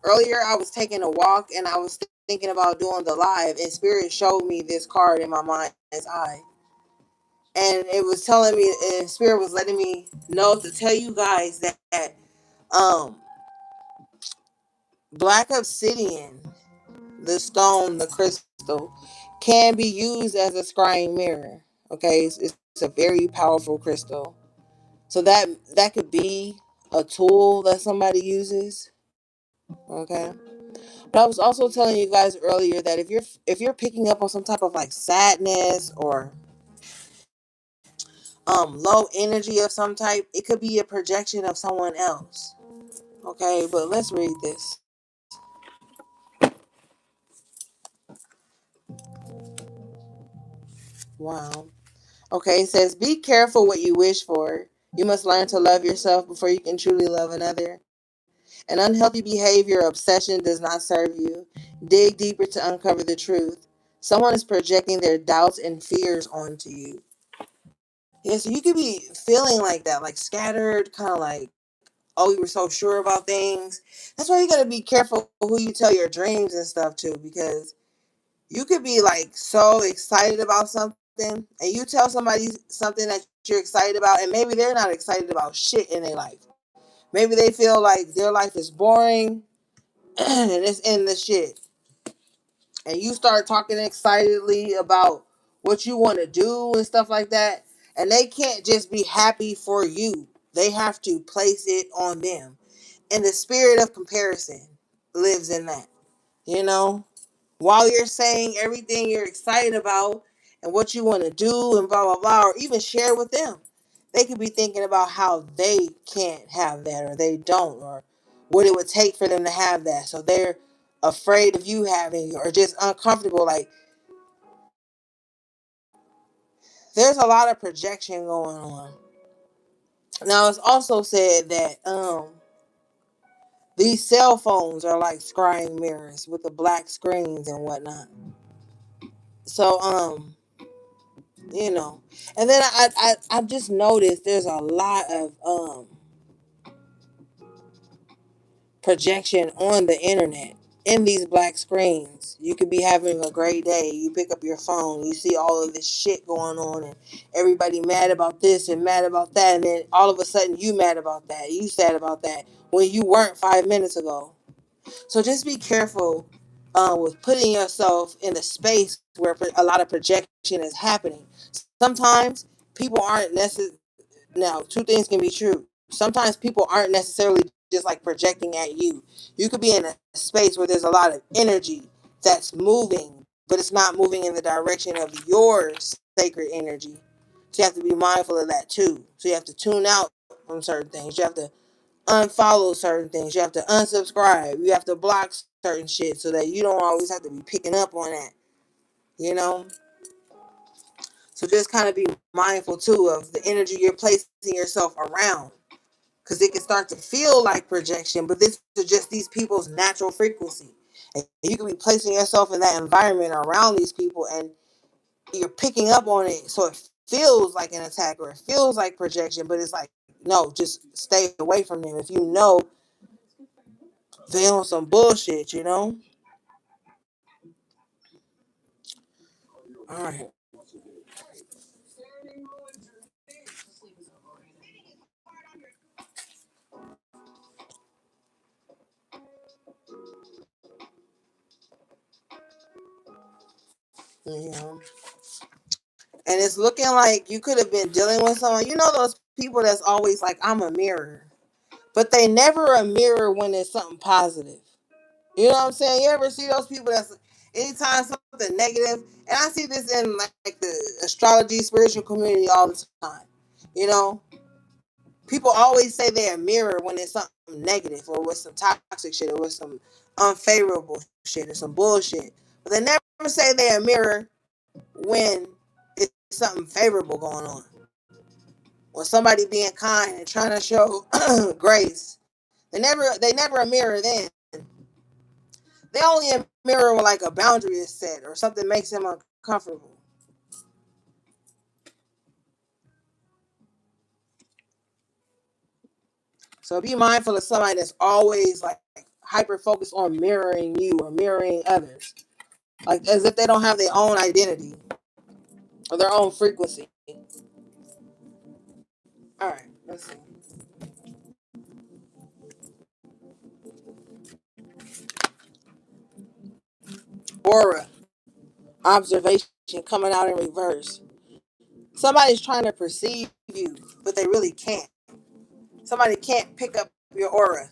earlier I was taking a walk and I was thinking about doing the live, and Spirit showed me this card in my mind's eye. And it was telling me, and Spirit was letting me know to tell you guys that um black obsidian, the stone, the crystal, can be used as a scrying mirror. Okay, it's a very powerful crystal. So that could be a tool that somebody uses. Okay. But I was also telling you guys earlier that if you're picking up on some type of like sadness or low energy of some type, it could be a projection of someone else. Okay, but let's read this. Wow. Okay, it says, be careful what you wish for. You must learn to love yourself before you can truly love another. An unhealthy behavior or obsession does not serve you. Dig deeper to uncover the truth. Someone is projecting their doubts and fears onto you. Yeah, so you could be feeling like that, like scattered, kind of like, oh, you were so sure about things. That's why you got to be careful who you tell your dreams and stuff to, because you could be like so excited about something, and you tell somebody something that you're excited about, and maybe they're not excited about shit in their life. Maybe they feel like their life is boring and it's in the shit. And you start talking excitedly about what you want to do and stuff like that. And they can't just be happy for you. They have to place it on them. And the spirit of comparison lives in that. You know? While you're saying everything you're excited about and what you want to do and blah blah blah, or even share with them, they could be thinking about how they can't have that, or they don't, or what it would take for them to have that. So they're afraid of you having, or just uncomfortable. Like, there's a lot of projection going on. Now it's also said that these cell phones are like scrying mirrors with the black screens and whatnot. So you know, and then I've just noticed there's a lot of projection on the internet in these black screens. You could be having a great day, you pick up your phone, you see all of this shit going on, and everybody mad about this and mad about that, and then all of a sudden you mad about that, you sad about that when you weren't 5 minutes ago. So just be careful with putting yourself in a space where a lot of projection is happening. Sometimes people aren't necessarily, now two things can be true. Sometimes people aren't necessarily just like projecting at you. You could be in a space where there's a lot of energy that's moving, but it's not moving in the direction of your sacred energy. So you have to be mindful of that too. So you have to tune out from certain things. You have to unfollow certain things. You have to unsubscribe. You have to block certain shit so that you don't always have to be picking up on that. You know? So just kind of be mindful too of the energy you're placing yourself around. Because it can start to feel like projection, but this is just these people's natural frequency. And you can be placing yourself in that environment around these people, and you're picking up on it. So it feels like an attack or it feels like projection, but it's like, no, just stay away from them. If you know they on some bullshit, you know? All right. You know? And it's looking like you could have been dealing with someone. You know those people that's always like, I'm a mirror. But they never a mirror when it's something positive. You know what I'm saying? You ever see those people that's anytime something negative, and I see this in like the astrology, spiritual community all the time. You know, people always say they're a mirror when it's something negative or with some toxic shit or with some unfavorable shit or some bullshit. But they never say they're a mirror when it's something favorable going on. Or somebody being kind and trying to show grace. They never a mirror then. They only a mirror when like a boundary is set or something makes them uncomfortable. So be mindful of somebody that's always like hyper focused on mirroring you or mirroring others, like as if they don't have their own identity or their own frequency. All right, let's see. Aura observation coming out in reverse. Somebody's trying to perceive you, but they really can't. Somebody can't pick up your aura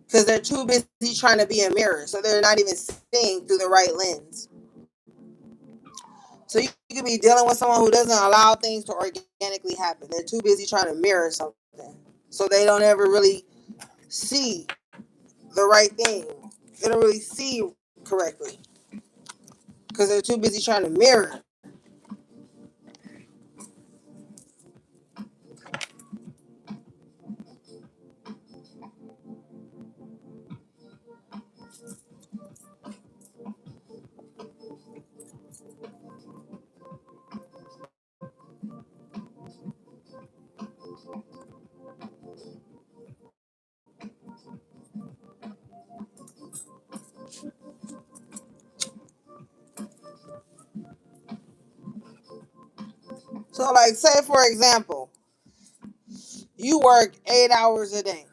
because they're too busy trying to be a mirror, so they're not even seeing through the right lens. So you could be dealing with someone who doesn't allow things to organically happen. They're too busy trying to mirror something, so they don't ever really see the right thing. They don't really see correctly because they're too busy trying to mirror. So, like, say for example, you work 8 hours a day,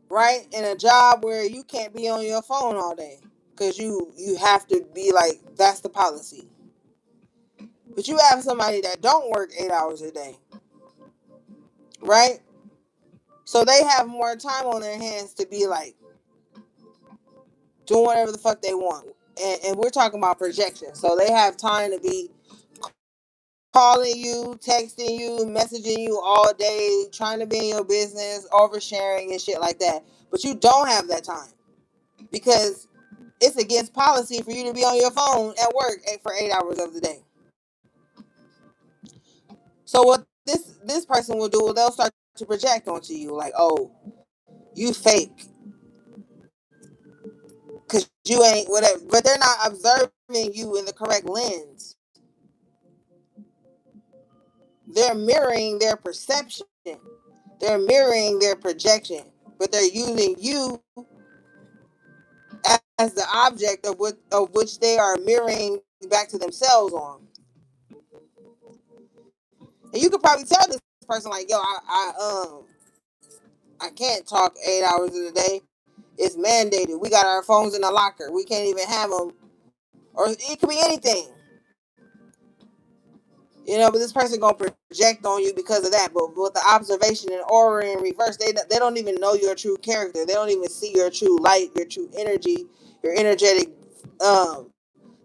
right? In a job where you can't be on your phone all day because you have to be like that's the policy. But you have somebody that don't work 8 hours a day, right? So they have more time on their hands to be like doing whatever the fuck they want. And we're talking about projection. So they have time to be calling you, texting you, messaging you all day, trying to be in your business, oversharing and shit like that. But you don't have that time because it's against policy for you to be on your phone at work for 8 hours of the day. So what this person will do, they'll start to project onto you like, oh, you fake because you ain't whatever. But they're not observing you in the correct lens. They're mirroring their perception. They're mirroring their projection, but they're using you as the object of which they are mirroring back to themselves on. And you could probably tell this person like, yo, I can't talk 8 hours in a day. It's mandated. We got our phones in the locker. We can't even have them. Or it could be anything. But this person gonna project on you because of that. But with the observation and aura in reverse, they don't even know your true character. They don't even see your true light, your true energy, your energetic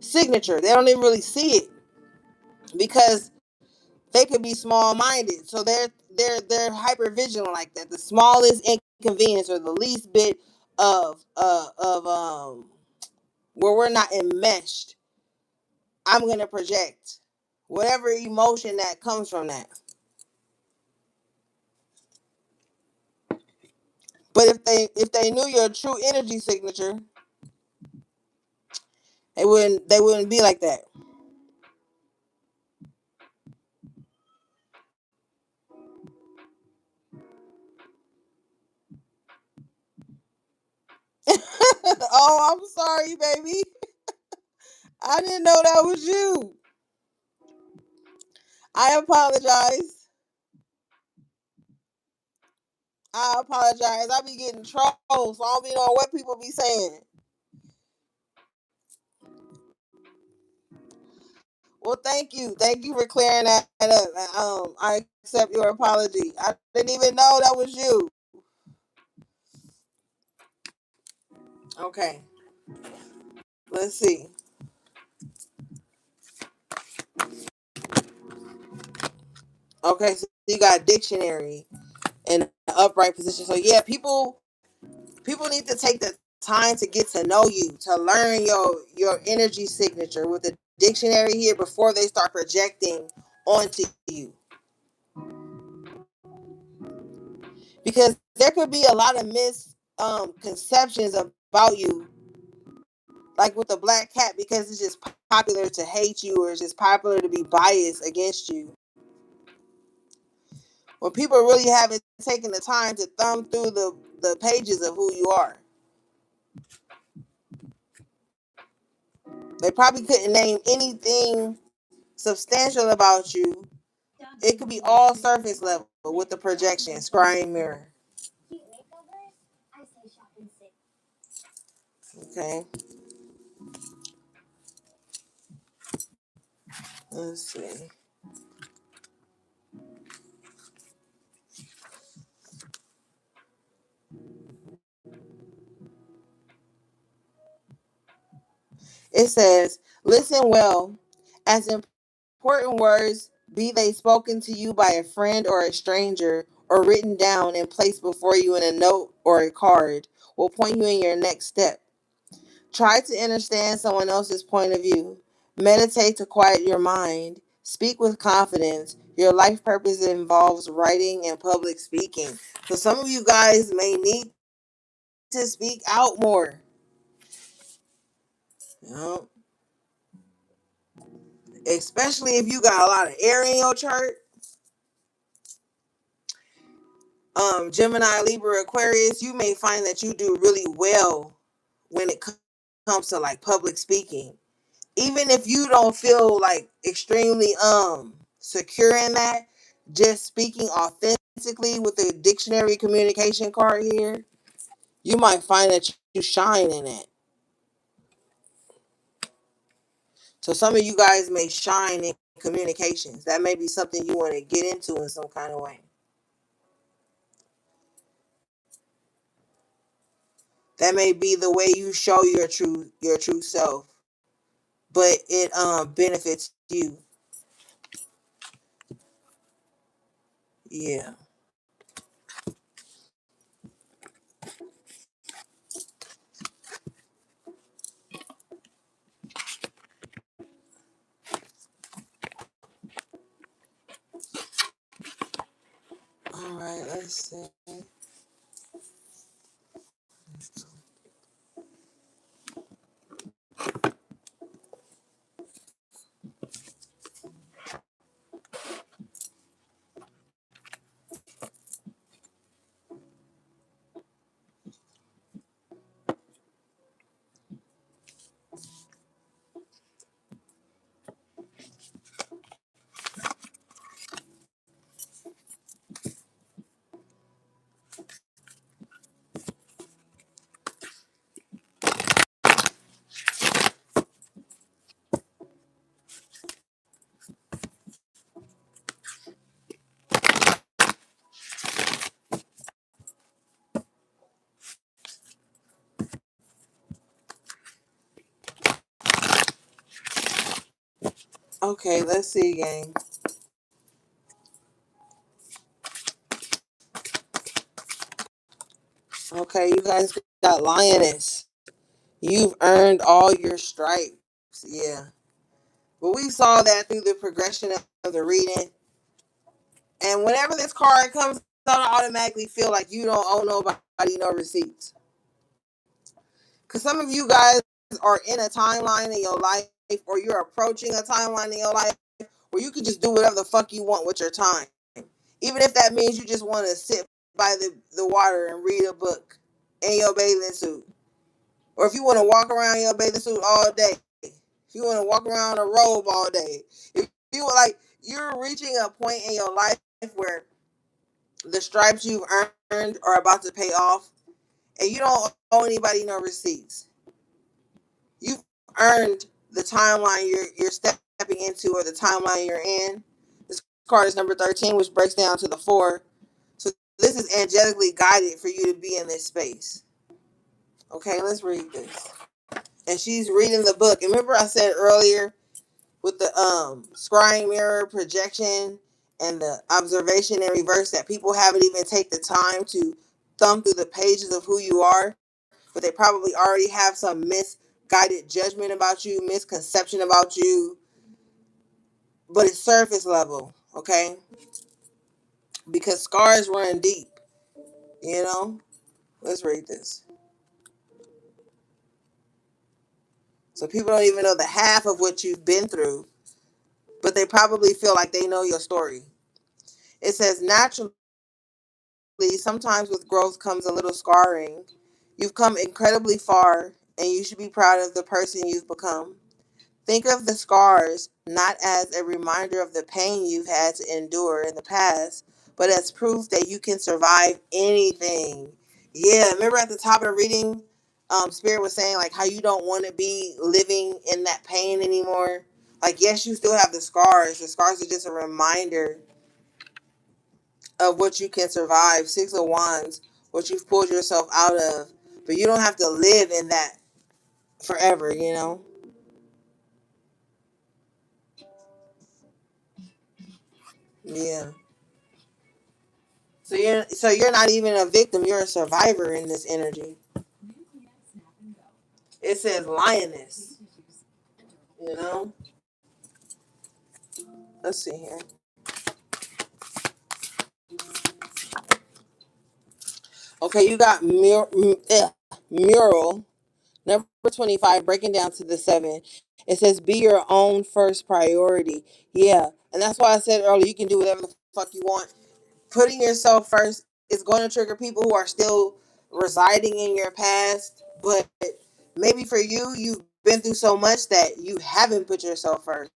signature. They don't even really see it because they could be small minded. So they're hyper vigilant like that. The smallest inconvenience or the least bit of where we're not enmeshed, I'm gonna project whatever emotion that comes from that. But if they knew your true energy signature, they wouldn't be like that. Oh, I'm sorry, baby. I didn't know that was you. I apologize. I apologize. I be getting trolls, so I don't be knowing what people be saying. Well, thank you. Thank you for clearing that up. I accept your apology. I didn't even know that was you. Okay, let's see. Okay, so you got dictionary in an upright position. So yeah, people need to take the time to get to know you, to learn your energy signature with the dictionary here before they start projecting onto you. Because there could be a lot of misconceptions about you, like with the black cat, because it's just popular to hate you, or it's just popular to be biased against you. When people really haven't taken the time to thumb through the pages of who you are. They probably couldn't name anything substantial about you. It could be all surface level with the projection, scrying mirror. Okay, let's see. It says, listen well, as important words, be they spoken to you by a friend or a stranger, or written down and placed before you in a note or a card, will point you in your next step. Try to understand someone else's point of view. Meditate to quiet your mind. Speak with confidence. Your life purpose involves writing and public speaking. So some of you guys may need to speak out more. You know, especially if you got a lot of air in your chart. Gemini, Libra, Aquarius, you may find that you do really well when it comes to like public speaking. Even if you don't feel like extremely secure in that, just speaking authentically with the dictionary communication card here, you might find that you shine in it. So some of you guys may shine in communications. That may be something you want to get into in some kind of way. That may be the way you show your true self, but it benefits you. Yeah. All right, let's see. Okay, let's see, gang. Okay, you guys got lioness. You've earned all your stripes. Yeah. But we saw that through the progression of the reading. And whenever this card comes out, I automatically feel like you don't owe nobody no receipts. Because some of you guys are in a timeline in your life, or you're approaching a timeline in your life where you can just do whatever the fuck you want with your time. Even if that means you just want to sit by the water and read a book in your bathing suit. Or if you want to walk around in your bathing suit all day. If you want to walk around in a robe all day. If you like, you're reaching a point in your life where the stripes you've earned are about to pay off, and you don't owe anybody no receipts. You've earned the timeline you're stepping into, or the timeline you're in. This card is number 13, which breaks down to the 4. So this is angelically guided for you to be in this space. Okay, let's read this. And she's reading the book. And remember I said earlier with the scrying mirror projection and the observation in reverse that people haven't even take the time to thumb through the pages of who you are, but they probably already have some misguided judgment about you, misconception about you, but it's surface level, okay? Because scars run deep, you know? Let's read this. So people don't even know the half of what you've been through, but they probably feel like they know your story. It says naturally, sometimes with growth comes a little scarring. You've come incredibly far, and you should be proud of the person you've become. Think of the scars not as a reminder of the pain you've had to endure in the past, but as proof that you can survive anything. Yeah, remember at the top of the reading, Spirit was saying like how you don't want to be living in that pain anymore. Like, yes, you still have the scars. The scars are just a reminder of what you can survive. Six of Wands, what you've pulled yourself out of. But you don't have to live in that forever, you know? Yeah. So you're not even a victim, you're a survivor in this energy. It says lioness, you know? Let's see here. Okay, you got mural number 25 breaking down to the 7. It says be your own first priority. Yeah, and that's why I said earlier you can do whatever the fuck you want. Putting yourself first is going to trigger people who are still residing in your past, but maybe for you, you've been through so much that you haven't put yourself first.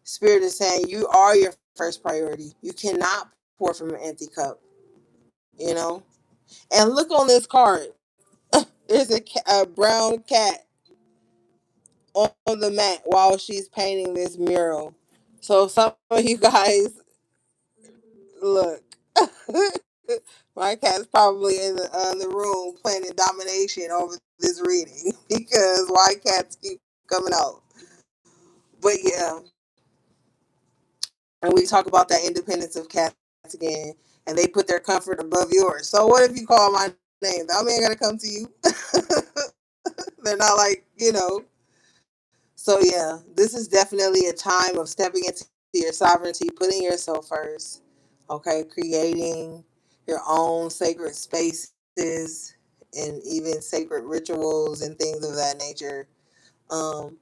Spirit is saying you are your first priority. You cannot pour from an empty cup, you know? And look on this card. There's a brown cat on the mat while she's painting this mural. So some of you guys, look. My cat's probably in the room planning domination over this reading because white cats keep coming out. But yeah, and we talk about that independence of cats again, and they put their comfort above yours. So what if you call my name? That man gotta come to you. They're not like, you know. So yeah, this is definitely a time of stepping into your sovereignty, putting yourself first. Okay, creating your own sacred spaces and even sacred rituals and things of that nature. Um,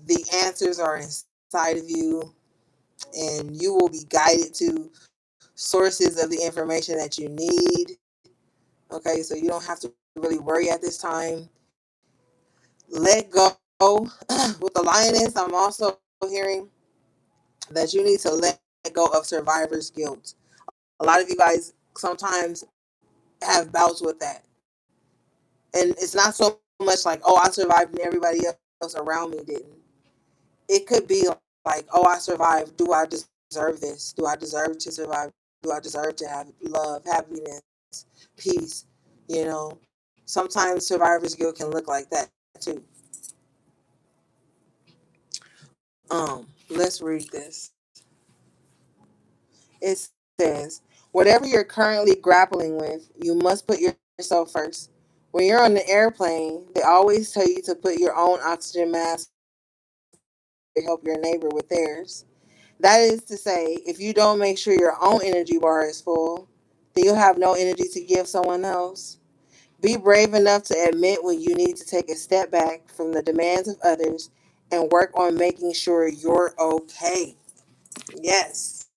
the answers are inside of you, and you will be guided to sources of the information that you need. Okay, so you don't have to really worry at this time. Let go. With the lioness, I'm also hearing that you need to let go of survivor's guilt. A lot of you guys sometimes have bouts with that. And it's not so much like, oh, I survived and everybody else around me didn't. It could be like, oh, I survived. Do I deserve this? Do I deserve to survive? Do I deserve to have love, happiness, peace? You know, sometimes survivor's guilt can look like that too. Let's read this. It says, whatever you're currently grappling with, you must put yourself first. When you're on the airplane, they always tell you to put your own oxygen mask to help your neighbor with theirs. That is to say, if you don't make sure your own energy bar is full, then you'll have no energy to give someone else. Be brave enough to admit when you need to take a step back from the demands of others and work on making sure you're okay. Yes,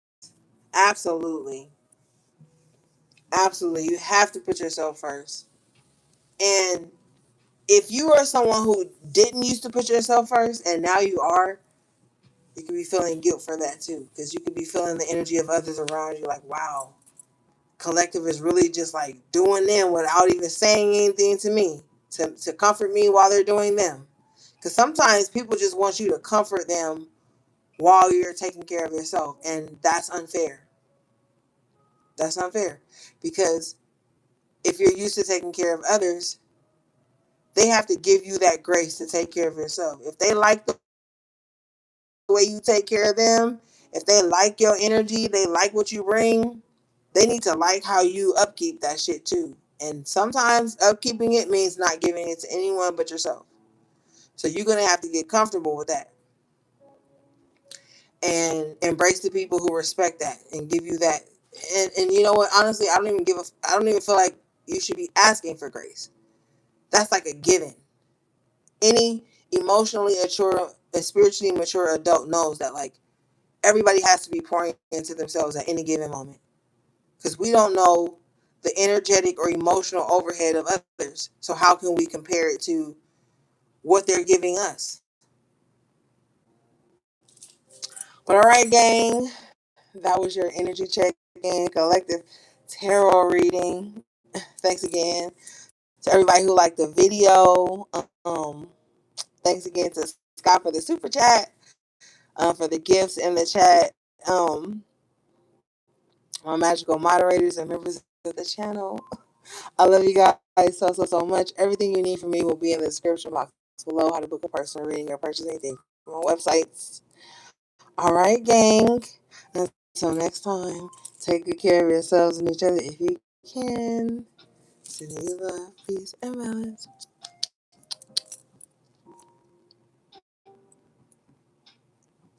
absolutely. Absolutely. You have to put yourself first. And if you are someone who didn't used to put yourself first and now you are, you could be feeling guilt for that too. Because you could be feeling the energy of others around you like, wow, collective is really just like doing them without even saying anything to me to comfort me while they're doing them. Because sometimes people just want you to comfort them while you're taking care of yourself. And that's unfair. That's unfair. Because if you're used to taking care of others, they have to give you that grace to take care of yourself. If they like the way you take care of them, if they like your energy, they like what you bring, they need to like how you upkeep that shit too. And sometimes upkeeping it means not giving it to anyone but yourself. So you're gonna have to get comfortable with that and embrace the people who respect that and give you that. And you know what? Honestly, I don't even feel like you should be asking for grace. That's like a given. Any emotionally mature and spiritually mature adult knows that like everybody has to be pouring into themselves at any given moment because we don't know the energetic or emotional overhead of others. So how can we compare it to what they're giving us? But all right, gang, that was your energy check-in collective tarot reading. Thanks again to everybody who liked the video. Thanks again to Scott for the super chat, for the gifts in the chat. My magical moderators and members of the channel. I love you guys so much. Everything you need from me will be in the description box below. How to book a personal reading or purchase anything from my websites. All right, gang. Until next time, take good care of yourselves and each other if you can. Sending you love, peace, and balance.